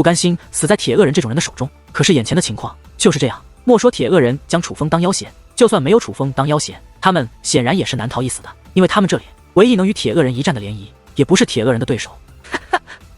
甘心死在铁恶人这种人的手中。可是眼前的情况就是这样，莫说铁恶人将楚风当要挟，就算没有楚风当要挟，他们显然也是难逃一死的，因为他们这里唯一能与铁恶人一战的联谊，也不是铁恶人的对手。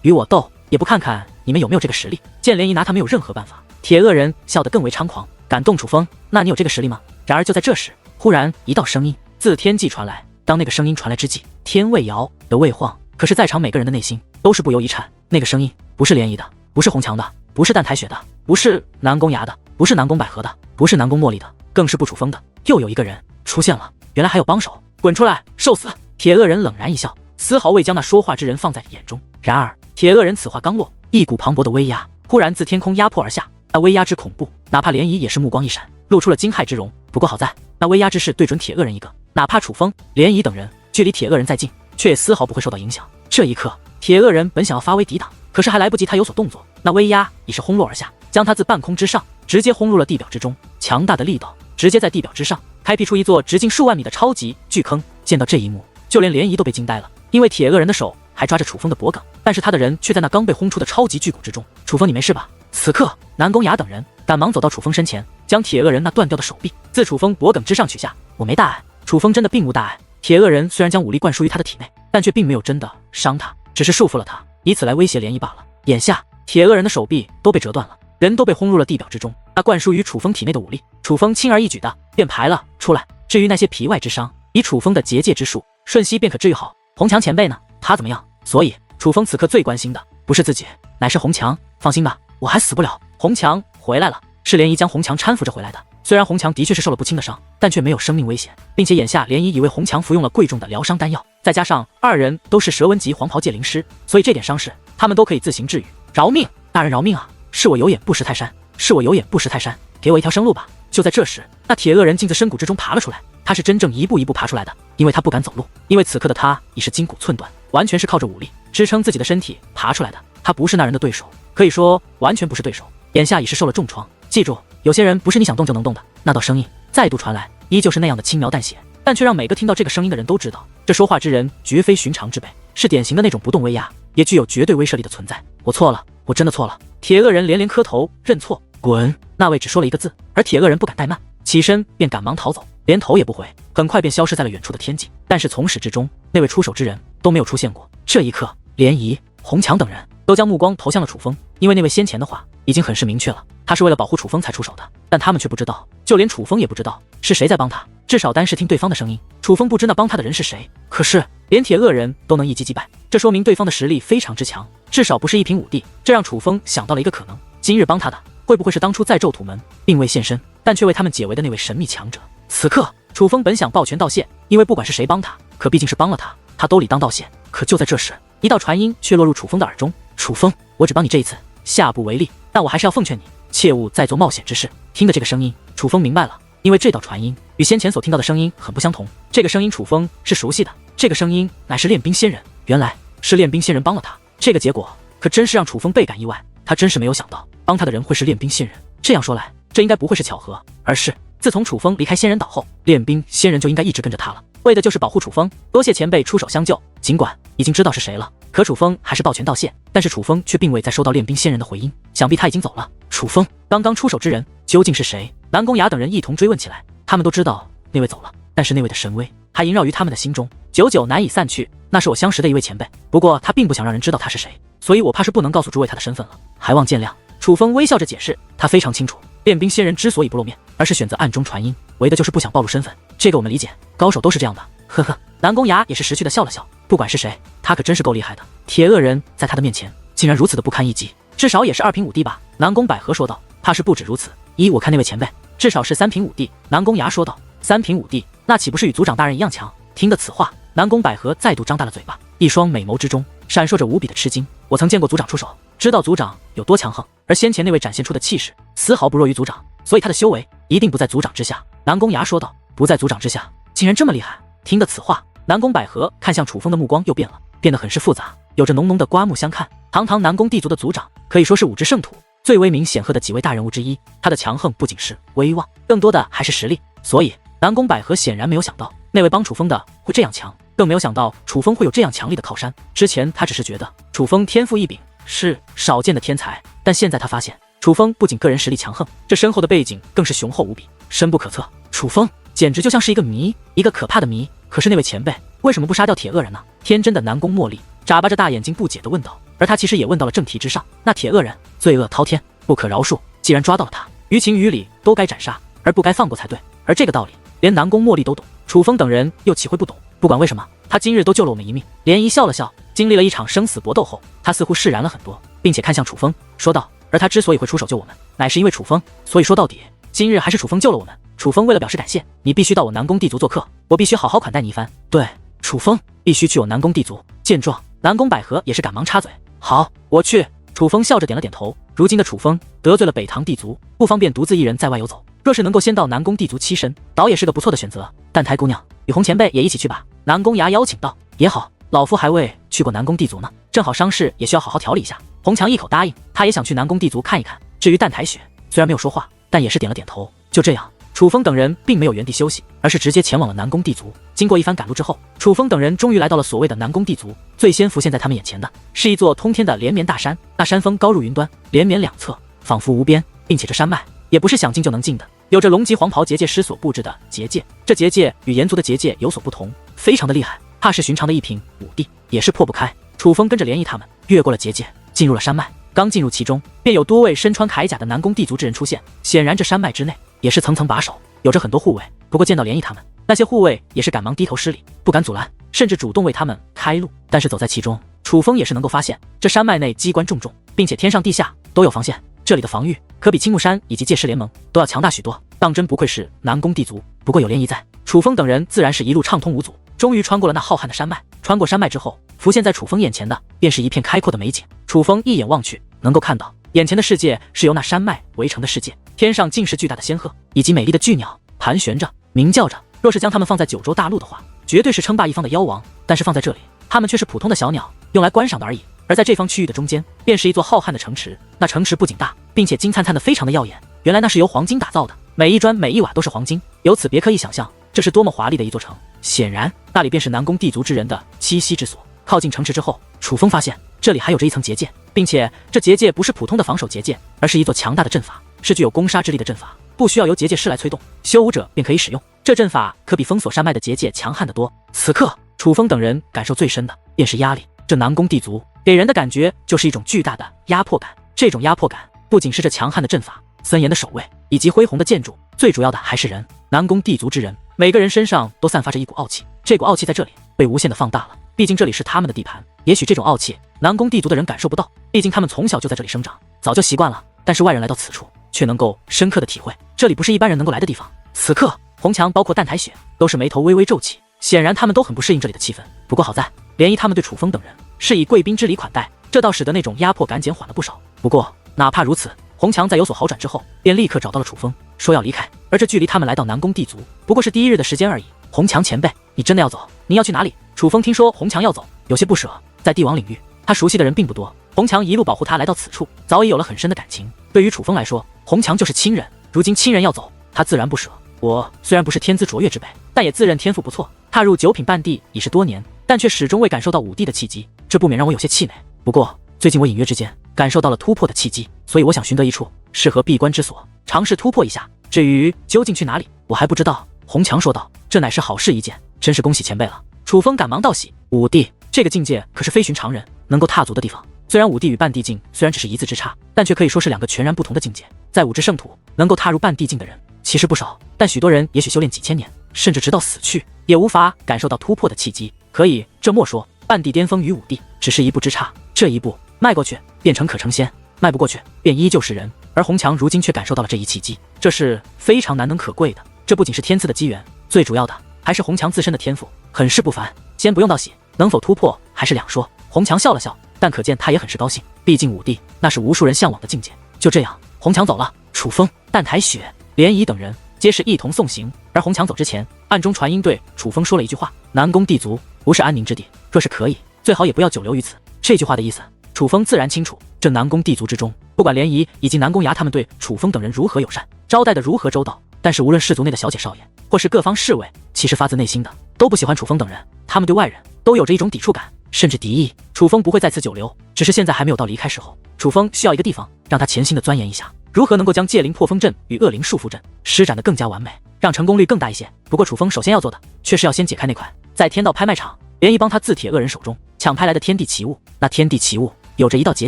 与我斗，也不看看你们有没有这个实力。见联谊拿他没有任何办法，铁恶人笑得更为猖狂，敢动楚风，那你有这个实力吗？然而就在这时，忽然一道声音自天际传来。当那个声音传来之际，天未摇的未晃，可是在场每个人的内心都是不由一颤。那个声音不是联谊的，不是红墙的，不是淡台雪的，不是南宫崖的，不是南宫百合的，不是南宫茉莉的，更是不楚风的。又有一个人出现了，原来还有帮手。滚出来，受死！铁恶人冷然一笑，丝毫未将那说话之人放在眼中。然而铁恶人此话刚落，一股磅礴的威压忽然自天空压迫而下，那威压之恐怖，哪怕涟漪也是目光一闪，露出了惊骇之容。不过好在那威压之势对准铁恶人一个，哪怕楚风、涟漪等人距离铁恶人再近，却也丝毫不会受到影响。这一刻，铁恶人本想要发威抵挡，可是还来不及他有所动作，那威压已是轰落而下，将他自半空之上直接轰入了地表之中。强大的力道直接在地表之上开辟出一座直径数万米的超级巨坑。见到这一幕，就连涟漪都被惊呆了，因为铁恶人的手还抓着楚风的脖颈，但是他的人却在那刚被轰出的超级巨谷之中。楚风，你没事吧？此刻南宫崖等人赶忙走到楚风身前，将铁恶人那断掉的手臂自楚风脖颈之上取下。我没大碍。楚风真的并无大碍。铁恶人虽然将武力灌输于他的体内，但却并没有真的伤他，只是束缚了他，以此来威胁涟漪罢了。眼下铁恶人的手臂都被折断了，人都被轰入了地表之中，那灌输于楚风体内的武力，楚风轻而易举的便排了出来。至于那些皮外之伤，以楚风的结界之术，瞬息便可治愈好。红墙前辈呢？他怎么样？所以楚风此刻最关心的不是自己，乃是红墙。放心吧，我还死不了。红墙回来了，是涟漪将红墙搀扶着回来的。虽然红墙的确是受了不轻的伤，但却没有生命危险，并且眼下涟漪已为红墙服用了贵重的疗伤丹药，再加上二人都是蛇纹级黄袍界灵师，所以这点伤势他们都可以自行治愈。饶命！大人饶命啊！是我有眼不识泰山，是我有眼不识泰山，给我一条生路吧！就在这时，那铁恶人竟自深谷之中爬了出来。他是真正一步一步爬出来的，因为他不敢走路，因为此刻的他已是筋骨寸断，完全是靠着武力支撑自己的身体爬出来的。他不是那人的对手，可以说完全不是对手，眼下已是受了重创。记住，有些人不是你想动就能动的。那道声音再度传来，依旧是那样的轻描淡写，但却让每个听到这个声音的人都知道，这说话之人绝非寻常之辈，是典型的那种不动威压，也具有绝对威慑力的存在。我错了，我真的错了。铁恶人连连磕头认错。滚！那位只说了一个字，而铁恶人不敢怠慢，起身便赶忙逃走，连头也不回，很快便消失在了远处的天际。但是从始至终，那位出手之人都没有出现过。这一刻，涟漪、红墙等人都将目光投向了楚风，因为那位先前的话已经很是明确了，他是为了保护楚风才出手的，但他们却不知道，就连楚风也不知道是谁在帮他，至少单是听对方的声音，楚风不知那帮他的人是谁。可是连铁恶人都能一击击败，这说明对方的实力非常之强，至少不是一平五地。这让楚风想到了一个可能，今日帮他的会不会是当初在咒土门并未现身，但却为他们解围的那位神秘强者？此刻楚风本想抱拳道谢，因为不管是谁帮他，可毕竟是帮了他，他都理当道谢。可就在这时，一道传音却落入楚风的耳中：楚风，我只帮你这一次，下不为例，但我还是要奉劝你，切勿再做冒险之事。听的这个声音，楚风明白了，因为这道传音与先前所听到的声音很不相同。这个声音楚风是熟悉的，这个声音乃是练兵仙人，原来是练兵仙人帮了他。这个结果可真是让楚风倍感意外，他真是没有想到帮他的人会是练兵仙人。这样说来，这应该不会是巧合，而是自从楚风离开仙人岛后，练兵仙人就应该一直跟着他了，为的就是保护楚风。多谢前辈出手相救，尽管已经知道是谁了，可楚风还是抱拳道谢。但是楚风却并未再收到练兵仙人的回音，想必他已经走了。楚风刚刚出手之人究竟是谁？南宫崖等人一同追问起来。他们都知道那位走了，但是那位的神威还萦绕于他们的心中，久久难以散去。那是我相识的一位前辈，不过他并不想让人知道他是谁，所以我怕是不能告诉诸位他的身份了，还望见谅。楚风微笑着解释，他非常清楚练兵仙人之所以不露面，而是选择暗中传音，为的就是不想暴露身份。这个我们理解，高手都是这样的。呵呵，南宫崖也是识趣的笑了笑，不管是谁，他可真是够厉害的。铁恶人在他的面前竟然如此的不堪一击，至少也是2平5地吧？南宫百合说道。怕是不止如此，我看那位前辈至少是3平5地。南宫崖说道。3平5地，那岂不是与族长大人一样强？听得此话，南宫百合再度张大了嘴巴，一双美眸之中闪烁着无比的吃惊。我曾见过族长出手，知道族长有多强横，而先前那位展现出的气势丝毫不弱于族长，所以他的修为一定不在族长之下。南宫崖说道。不在族长之下，竟然这么厉害？听得此话，南宫百合看向楚风的目光又变了，变得很是复杂，有着浓浓的刮目相看。堂堂南宫地族的族长，可以说是武之圣土最威名显赫的几位大人物之一，他的强横不仅是威望，更多的还是实力。所以南宫百合显然没有想到那位帮楚风的会这样强，更没有想到楚风会有这样强力的靠山。之前他只是觉得楚风天赋异禀，是少见的天才，但现在他发现楚风不仅个人实力强横，这身后的背景更是雄厚无比，深不可测。楚风简直就像是一个谜，一个可怕的谜。可是那位前辈为什么不杀掉铁恶人呢？天真的南宫茉莉眨巴着大眼睛不解地问道。而他其实也问到了正题之上，那铁恶人罪恶滔天，不可饶恕，既然抓到了他，于情于理都该斩杀，而不该放过才对。而这个道理连南宫茉莉都懂，楚风等人又岂会不懂？不管为什么，他今日都救了我们一命。涟漪笑了笑，经历了一场生死搏斗后，他似乎释然了很多，并且看向楚风说道，而他之所以会出手救我们，乃是因为楚风，所以说到底今日还是楚风救了我们。楚风为了表示感谢，你必须到我南宫地族做客，我必须好好款待你一番。对，楚风必须去我南宫地族。见状，南宫百合也是赶忙插嘴，好，我去。楚风笑着点了点头。如今的楚风得罪了北唐地族，不方便独自一人在外游走，若是能够先到南宫地族栖身，倒也是个不错的选择。蛋台姑娘，雨红前辈也一起去吧。南宫崖邀请道。也好，老夫还未去过南宫地族呢，正好伤势也需要好好调理一下。红强一口答应，他也想去南宫地族看一看。至于蛋台雪，虽然没有说话，但也是点了点头。就这样，楚风等人并没有原地休息，而是直接前往了南宫地族。经过一番赶路之后，楚风等人终于来到了所谓的南宫地族。最先浮现在他们眼前的是一座通天的连绵大山，那山峰高入云端，连绵两侧仿佛无边，并且这山脉也不是想进就能进的，有着龙级黄袍结界师所布置的结界。这结界与炎族的结界有所不同，非常的厉害，怕是寻常的一品武帝也是破不开。楚风跟着涟漪他们越过了结界，进入了山脉。刚进入其中，便有多位身穿铠甲的南宫地族之人出现。显然这山脉之内也是层层把守，有着很多护卫。不过见到涟漪他们，那些护卫也是赶忙低头施礼，不敢阻拦，甚至主动为他们开路。但是走在其中，楚风也是能够发现，这山脉内机关重重，并且天上地下都有防线，这里的防御可比青木山以及界师联盟都要强大许多，当真不愧是南宫地族。不过有涟漪在，楚风等人自然是一路畅通无阻，终于穿过了那浩瀚的山脉。穿过山脉之后，浮现在楚风眼前的便是一片开阔的美景。楚风一眼望去，能够看到眼前的世界是由那山脉围成的世界，天上尽是巨大的仙鹤以及美丽的巨鸟盘旋着鸣叫着。若是将它们放在九州大陆的话，绝对是称霸一方的妖王，但是放在这里，它们却是普通的小鸟，用来观赏的而已。而在这方区域的中间，便是一座浩瀚的城池。那城池不仅大，并且金灿灿的非常的耀眼，原来那是由黄金打造的，每一砖每一瓦都是黄金，由此别可以想象这是多么华丽的一座城。显然那里便是南宫地族之人的栖息之所。靠近城池之后，楚风发现这里还有着一层结界，并且这结界不是普通的防守结界，而是一座强大的阵法，是具有攻杀之力的阵法，不需要由结界师来催动，修武者便可以使用。这阵法可比封锁山脉的结界强悍得多。此刻楚风等人感受最深的便是压力，这南宫地族给人的感觉就是一种巨大的压迫感。这种压迫感不仅是这强悍的阵法、森严的守卫以及恢宏的建筑，最主要的还是人。南宫地族之人每个人身上都散发着一股傲气，这股傲气在这里被无限的放大了，毕竟这里是他们的地盘。也许这种傲气南宫地族的人感受不到，毕竟他们从小就在这里生长，早就习惯了，但是外人来到此处却能够深刻的体会，这里不是一般人能够来的地方。此刻红强包括蛋台雪都是眉头微微皱起，显然他们都很不适应这里的气氛。不过好在涟漪他们对楚风等人是以贵宾之礼款待，这倒使得那种压迫感减缓了不少。不过哪怕如此，红强在有所好转之后，便立刻找到了楚风，说要离开。而这距离他们来到南宫地族不过是第一日的时间而已。红强前辈，你真的要走？你要去哪里？楚风听说红强要走，有些不舍。在帝王领域，他熟悉的人并不多，红强一路保护他来到此处，早已有了很深的感情。对于楚风来说，红强就是亲人，如今亲人要走，他自然不舍。我虽然不是天资卓越之辈，但也自认天赋不错，踏入九品半帝已是多年，但却始终未感受到武帝的契机，这不免让我有些气馁。不过最近我隐约之间感受到了突破的契机，所以我想寻得一处适合闭关之所，尝试突破一下。至于究竟去哪里，我还不知道。红强说道。这乃是好事一件，真是恭喜前辈了。楚风赶忙道喜。武帝这个境界可是非寻常人能够踏足的地方。虽然武帝与半帝境虽然只是一字之差，但却可以说是两个全然不同的境界。在武之圣土能够踏入半帝境的人其实不少，但许多人也许修炼几千年，甚至直到死去，也无法感受到突破的契机。可以这么说，半帝巅峰与武帝只是一步之差，这一步迈过去变成可成仙，迈不过去便依旧是人。而红强如今却感受到了这一契机，这是非常难能可贵的。这不仅是天赐的机缘，最主要的还是红强自身的天赋，很是不凡。先不用道喜，能否突破还是两说。红强笑了笑，但可见他也很是高兴，毕竟武帝那是无数人向往的境界。就这样，红强走了，楚风、蛋台雪、涟漪等人皆是一同送行。而红强走之前，暗中传音对楚风说了一句话：南宫地族不是安宁之地，若是可以，最好也不要久留于此。这句话的意思，楚风自然清楚。这南宫地族之中，不管涟漪以及南宫崖他们对楚风等人如何友善，招待的如何周到，但是无论氏族内的小姐少爷，或是各方侍卫，其实发自内心的都不喜欢楚风等人，他们对外人都有着一种抵触感，甚至敌意。楚风不会在此久留，只是现在还没有到离开时候，楚风需要一个地方让他潜心的钻研一下。如何能够将戒灵破风阵与恶灵束缚阵施展得更加完美，让成功率更大一些。不过楚风首先要做的，却是要先解开那块在天道拍卖场连一帮他字帖恶人手中抢拍来的天地奇物。那天地奇物有着一道结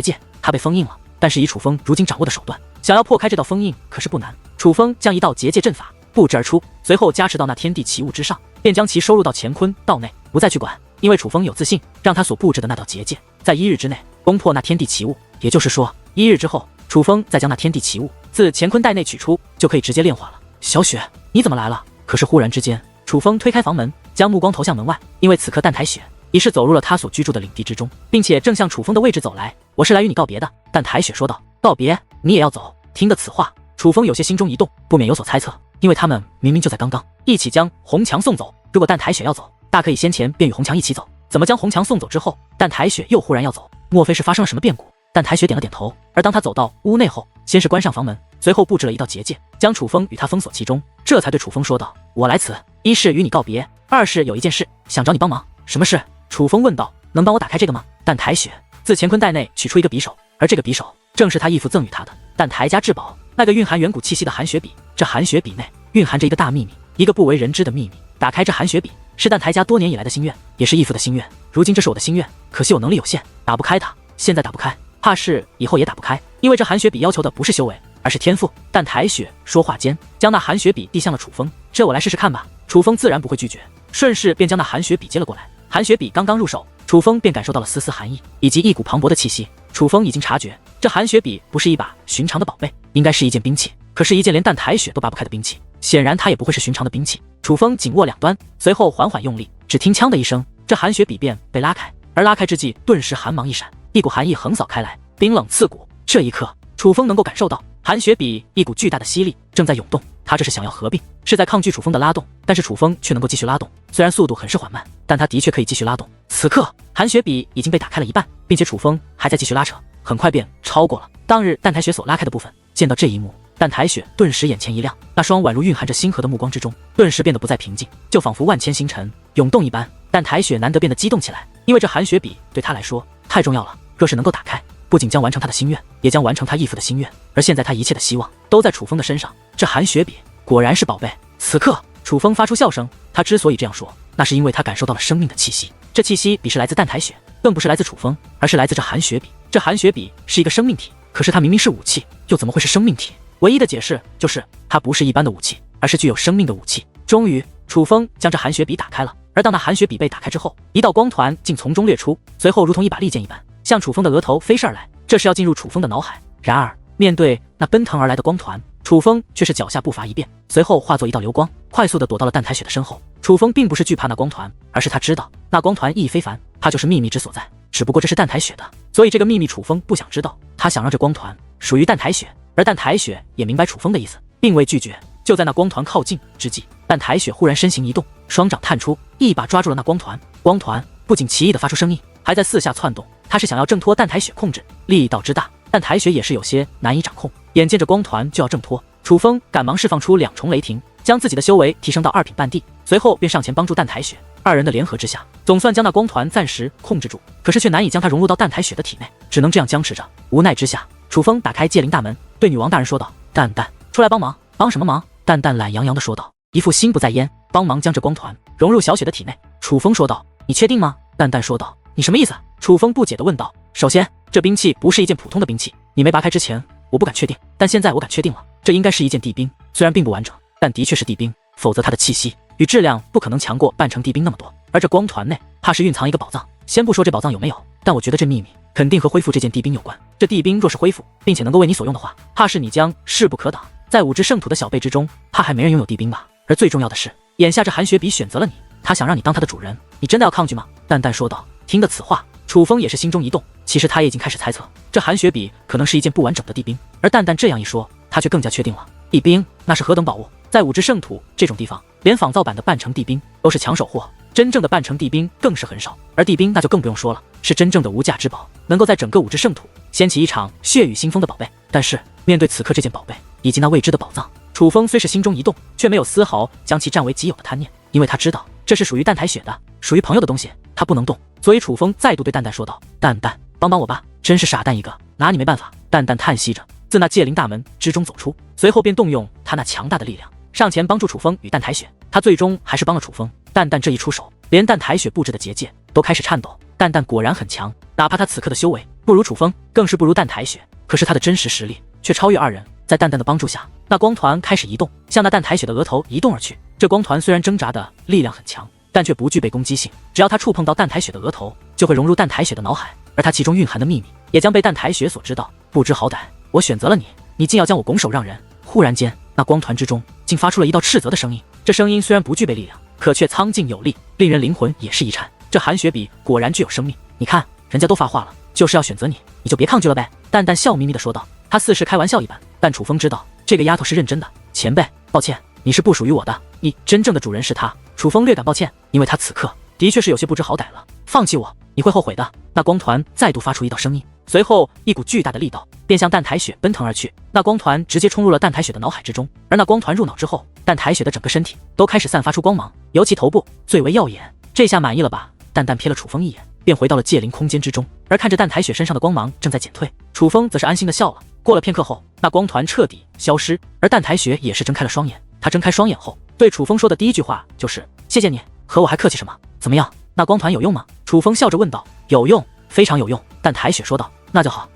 界，它被封印了，但是以楚风如今掌握的手段，想要破开这道封印可是不难。楚风将一道结界阵法布置而出，随后加持到那天地奇物之上，便将其收入到乾坤道内，不再去管。因为楚风有自信，让他所布置的那道结界在1日之内攻破那天地奇物，也就是说1日之后，楚风再将那天地奇物自乾坤袋内取出，就可以直接炼化了。小雪，你怎么来了？可是忽然之间，楚风推开房门，将目光投向门外，因为此刻淡台雪已是走入了他所居住的领地之中，并且正向楚风的位置走来。我是来与你告别的。淡台雪说道。告别？你也要走？听得此话，楚风有些心中一动，不免有所猜测，因为他们明明就在刚刚一起将红墙送走。如果淡台雪要走，大可以先前便与红墙一起走，怎么将红墙送走之后，淡台雪又忽然要走？莫非是发生了什么变故？淡台雪点了点头，而当他走到屋内后，先是关上房门，随后布置了一道结界，将楚风与他封锁其中，这才对楚风说道：我来此，一是与你告别，二是有一件事想找你帮忙。什么事？楚风问道。能帮我打开这个吗？淡台雪自乾坤袋内取出一个匕首，而这个匕首正是他义父赠予他的淡台家至宝，那个蕴含远古气息的寒雪笔。这寒雪笔内蕴含着一个大秘密，一个不为人知的秘密。打开这寒雪笔是淡台家多年以来的心愿，也是义父的心愿。如今这是我的心愿，可惜我能力有限，打不开它。现在打不开，怕是以后也打不开，因为这寒雪笔要求的不是修为，而是天赋。淡台雪说话间，将那寒雪笔递向了楚风。这我来试试看吧。楚风自然不会拒绝，顺势便将那寒雪笔接了过来。寒雪笔刚刚入手，楚风便感受到了丝丝寒意，以及一股磅礴的气息。楚风已经察觉，这寒雪笔不是一把寻常的宝贝，应该是一件兵器。可是，一件连淡台雪都拔不开的兵器，显然它也不会是寻常的兵器。楚风紧握两端，随后缓缓用力，只听锵的一声，这寒雪笔便被拉开。而拉开之际，顿时寒芒一闪，一股寒意横扫开来，冰冷刺骨。这一刻，楚风能够感受到寒雪笔一股巨大的吸力正在涌动，他这是想要合并，是在抗拒楚风的拉动，但是楚风却能够继续拉动，虽然速度很是缓慢，但他的确可以继续拉动。此刻，寒雪笔已经被打开了一半，并且楚风还在继续拉扯，很快便超过了当日淡台雪所拉开的部分。见到这一幕，淡台雪顿时眼前一亮，那双宛如蕴含着星河的目光之中，顿时变得不再平静，就仿佛万千星辰涌动一般。淡台雪难得变得激动起来，因为这寒雪笔对他来说太重要了，若是能够打开，不仅将完成他的心愿，也将完成他义父的心愿。而现在他一切的希望都在楚风的身上，这寒雪笔果然是宝贝。此刻，楚风发出笑声，他之所以这样说，那是因为他感受到了生命的气息。这气息比是来自淡台雪，更不是来自楚风，而是来自这寒雪笔。这寒雪笔是一个生命体，可是它明明是武器，又怎么会是生命体？唯一的解释就是它不是一般的武器，而是具有生命的武器。终于，楚风将这寒雪笔打开了，而当那寒雪笔被打开之后，一道光团竟从中掠出，随后如同一把利剑一般，向楚风的额头飞射而来，这是要进入楚风的脑海。然而，面对那奔腾而来的光团，楚风却是脚下步伐一变，随后化作一道流光，快速地躲到了淡台雪的身后。楚风并不是惧怕那光团，而是他知道那光团意义非凡，它就是秘密之所在。只不过这是淡台雪的，所以这个秘密楚风不想知道，他想让这光团属于淡台雪。而淡台雪也明白楚风的意思，并未拒绝。就在那光团靠近之际，淡台雪忽然身形一动，双掌探出，一把抓住了那光团。光团不仅奇异地发出声音，还在四下窜动，他是想要挣脱淡台雪控制，力道之大，淡台雪也是有些难以掌控。眼见着光团就要挣脱，楚风赶忙释放出两重雷霆，将自己的修为提升到2品半地，随后便上前帮助淡台雪。二人的联合之下，总算将那光团暂时控制住，可是却难以将它融入到淡台雪的体内，只能这样僵持着。无奈之下，楚风打开戒灵大门，对女王大人说道：淡淡，出来帮忙。帮什么忙？淡淡懒洋洋地说道，一副心不在焉。帮忙将这光团融入小雪的体内。楚风说道：你确定吗？淡淡说道：你什么意思？楚风不解地问道。首先，这兵器不是一件普通的兵器，你没拔开之前我不敢确定，但现在我敢确定了，这应该是一件地兵，虽然并不完整，但的确是地兵，否则它的气息与质量不可能强过半成地兵那么多。而这光团内怕是蕴藏一个宝藏，先不说这宝藏有没有，但我觉得这秘密肯定和恢复这件地兵有关。这地兵若是恢复，并且能够为你所用的话，怕是你将势不可挡。在5只圣土的小辈之中，怕还没人拥有地兵吧？而最重要的是，眼下这寒雪笔选择了你，他想让你当他的主人，你真的要抗拒吗？淡淡说道。听得此话，楚风也是心中一动，其实他也已经开始猜测，这寒雪笔可能是一件不完整的地兵。而淡淡这样一说，他却更加确定了，地兵那是何等宝物，在5只圣土这种地方，连仿造版的半成地兵都是抢手货，真正的半成地兵更是很少，而地兵那就更不用说了，是真正的无价之宝，能够在整个5只圣土掀起一场血雨腥风的宝贝。但是面对此刻这件宝贝以及那未知的宝藏，楚风虽是心中一动，却没有丝毫将其占为己有的贪念，因为他知道这是属于淡台雪的，属于朋友的东西，他不能动。所以楚风再度对淡淡说道：淡淡，帮帮我吧，真是傻蛋一个，拿你没办法。淡淡叹息着，自那界灵大门之中走出，随后便动用他那强大的力量，上前帮助楚风与淡台雪。他最终还是帮了楚风。淡淡这一出手，连淡台雪布置的结界都开始颤抖。淡淡果然很强，哪怕他此刻的修为不如楚风，更是不如淡台雪，可是他的真实实力却超越二人。在淡淡的帮助下，那光团开始移动，向那淡台雪的额头移动而去。这光团虽然挣扎的力量很强，但却不具备攻击性，只要他触碰到淡台雪的额头，就会融入淡台雪的脑海，而它其中蕴含的秘密也将被淡台雪所知道。不知好歹，我选择了你，你竟要将我拱手让人！忽然间，那光团之中竟发出了一道斥责的声音。这声音虽然不具备力量，可却苍劲有力，令人灵魂也是一颤。这寒雪笔果然具有生命，你看，人家都发话了，就是要选择你，你就别抗拒了呗。淡淡笑眯眯地说道，他似是开玩笑一般，但楚风知道这个丫头是认真的。前辈，抱歉，你是不属于我的，你真正的主人是他。楚风略感抱歉，因为他此刻的确是有些不知好歹了。放弃我，你会后悔的。那光团再度发出一道声音，随后一股巨大的力道便向淡台雪奔腾而去。那光团直接冲入了淡台雪的脑海之中，而那光团入脑之后，淡台雪的整个身体都开始散发出光芒，尤其头部最为耀眼。这下满意了吧？淡淡瞥了楚风一眼，便回到了界灵空间之中。而看着淡台雪身上的光芒正在减退，楚风则是安心的笑了。过了片刻后，那光团彻底消失，而淡台雪也是睁开了双眼。他睁开双眼后，对楚风说的第一句话就是：“谢谢你，和我还客气什么？怎么样？那光团有用吗？”楚风笑着问道：“有用，非常有用。”淡台雪说道：“那就好，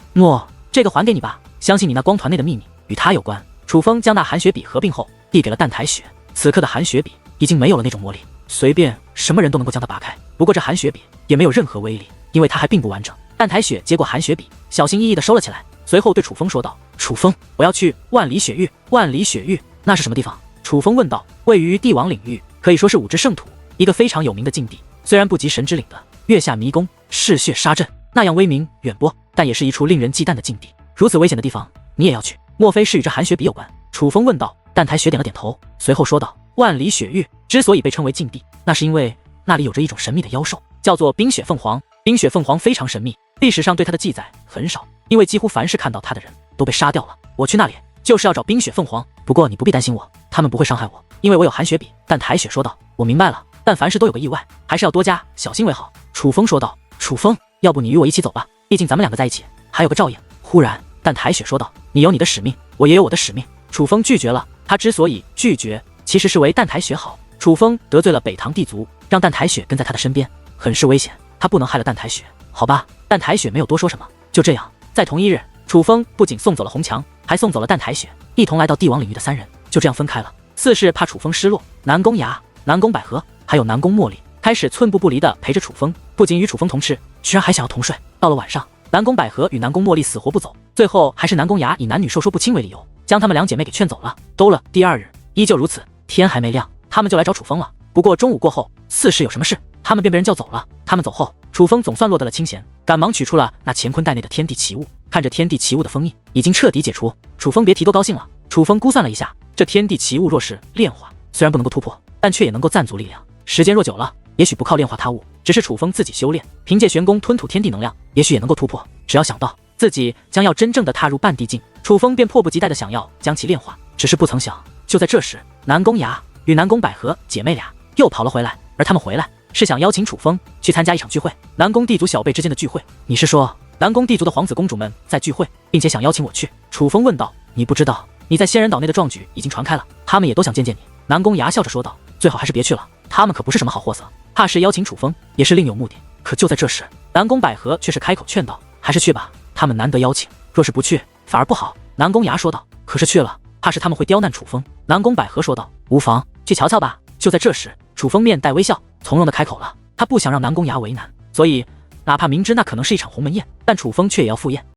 这个还给你吧，相信你那光团内的秘密与他有关。”楚风将那寒雪笔合并后，递给了淡台雪。此刻的寒雪笔已经没有了那种魔力，随便什么人都能够将它拔开。不过这寒雪笔也没有任何威力，因为它还并不完整。淡台雪接过寒雪笔，小心翼翼地收了起来，随后对楚风说道：“楚风，我要去万里雪域。”万里雪域那是什么地方？楚风问道。位于帝王领域，可以说是武之圣土，一个非常有名的禁地。虽然不及神之岭的月下迷宫、嗜血杀阵那样威名远播，但也是一处令人忌惮的禁地。如此危险的地方，你也要去？莫非是与这寒雪笔有关？楚风问道。淡台雪点了点头，随后说道：“万里雪域之所以被称为禁地，那是因为那里有着一种神秘的妖兽，叫做冰雪凤凰。冰雪凤凰非常神秘，历史上对它的记载很少，因为几乎凡是看到它的人都被杀掉了。我去那里就是要找冰雪凤凰，不过你不必担心我，他们不会伤害我，因为我有寒雪笔。”淡台雪说道。我明白了，但凡事都有个意外，还是要多加小心为好。楚风说道。楚风，要不你与我一起走吧，毕竟咱们两个在一起，还有个照应。忽然，淡台雪说道：“你有你的使命，我也有我的使命。”楚风拒绝了。他之所以拒绝，其实是为淡台雪好。楚风得罪了北唐帝族，让淡台雪跟在他的身边，很是危险，他不能害了淡台雪。好吧，淡台雪没有多说什么。就这样，在同一日，楚风不仅送走了红墙，还送走了淡台雪，一同来到帝王领域的三人就这样分开了。四是怕楚风失落，南宫崖、南宫百合还有南宫茉莉开始寸步不离地陪着楚风，不仅与楚风同吃，居然还想要同睡。到了晚上，南宫百合与南宫茉莉死活不走，最后还是南宫崖以男女授受不亲为理由，将她们两姐妹给劝走了。都了第二日，依旧如此，天还没亮，他们就来找楚风了。不过中午过后，四是有什么事，他们便被人叫走了。他们走后，楚风总算落得了清闲，赶忙取出了那乾坤袋内的天地奇物。看着天地奇物的封印已经彻底解除，楚风别提多高兴了。楚风估算了一下，这天地奇物若是炼化，虽然不能够突破，但却也能够暂足力量。时间若久了，也许不靠炼化他物，只是楚风自己修炼，凭借玄功吞吐天地能量，也许也能够突破。只要想到自己将要真正的踏入半地境，楚风便迫不及待的想要将其炼化。只是不曾想，就在这时，南宫崖与南宫百合姐妹俩又跑了回来，而他们回来是想邀请楚风去参加一场聚会，南宫地族小辈之间的聚会。你是说南宫地族的皇子公主们在聚会，并且想邀请我去？楚风问道。你不知道，你在仙人岛内的壮举已经传开了，他们也都想见见你。南宫崖笑着说道。最好还是别去了，他们可不是什么好货色，怕是邀请楚风也是另有目的。可就在这时，南宫百合却是开口劝道：“还是去吧，他们难得邀请，若是不去反而不好。”南宫崖说道。可是去了，怕是他们会刁难楚风。南宫百合说道。无妨，去瞧瞧吧。就在这时，楚风面带微笑，从容的开口了。他不想让南宫崖为难，所以哪怕明知那可能是一场鸿门宴，但楚风却也要赴宴。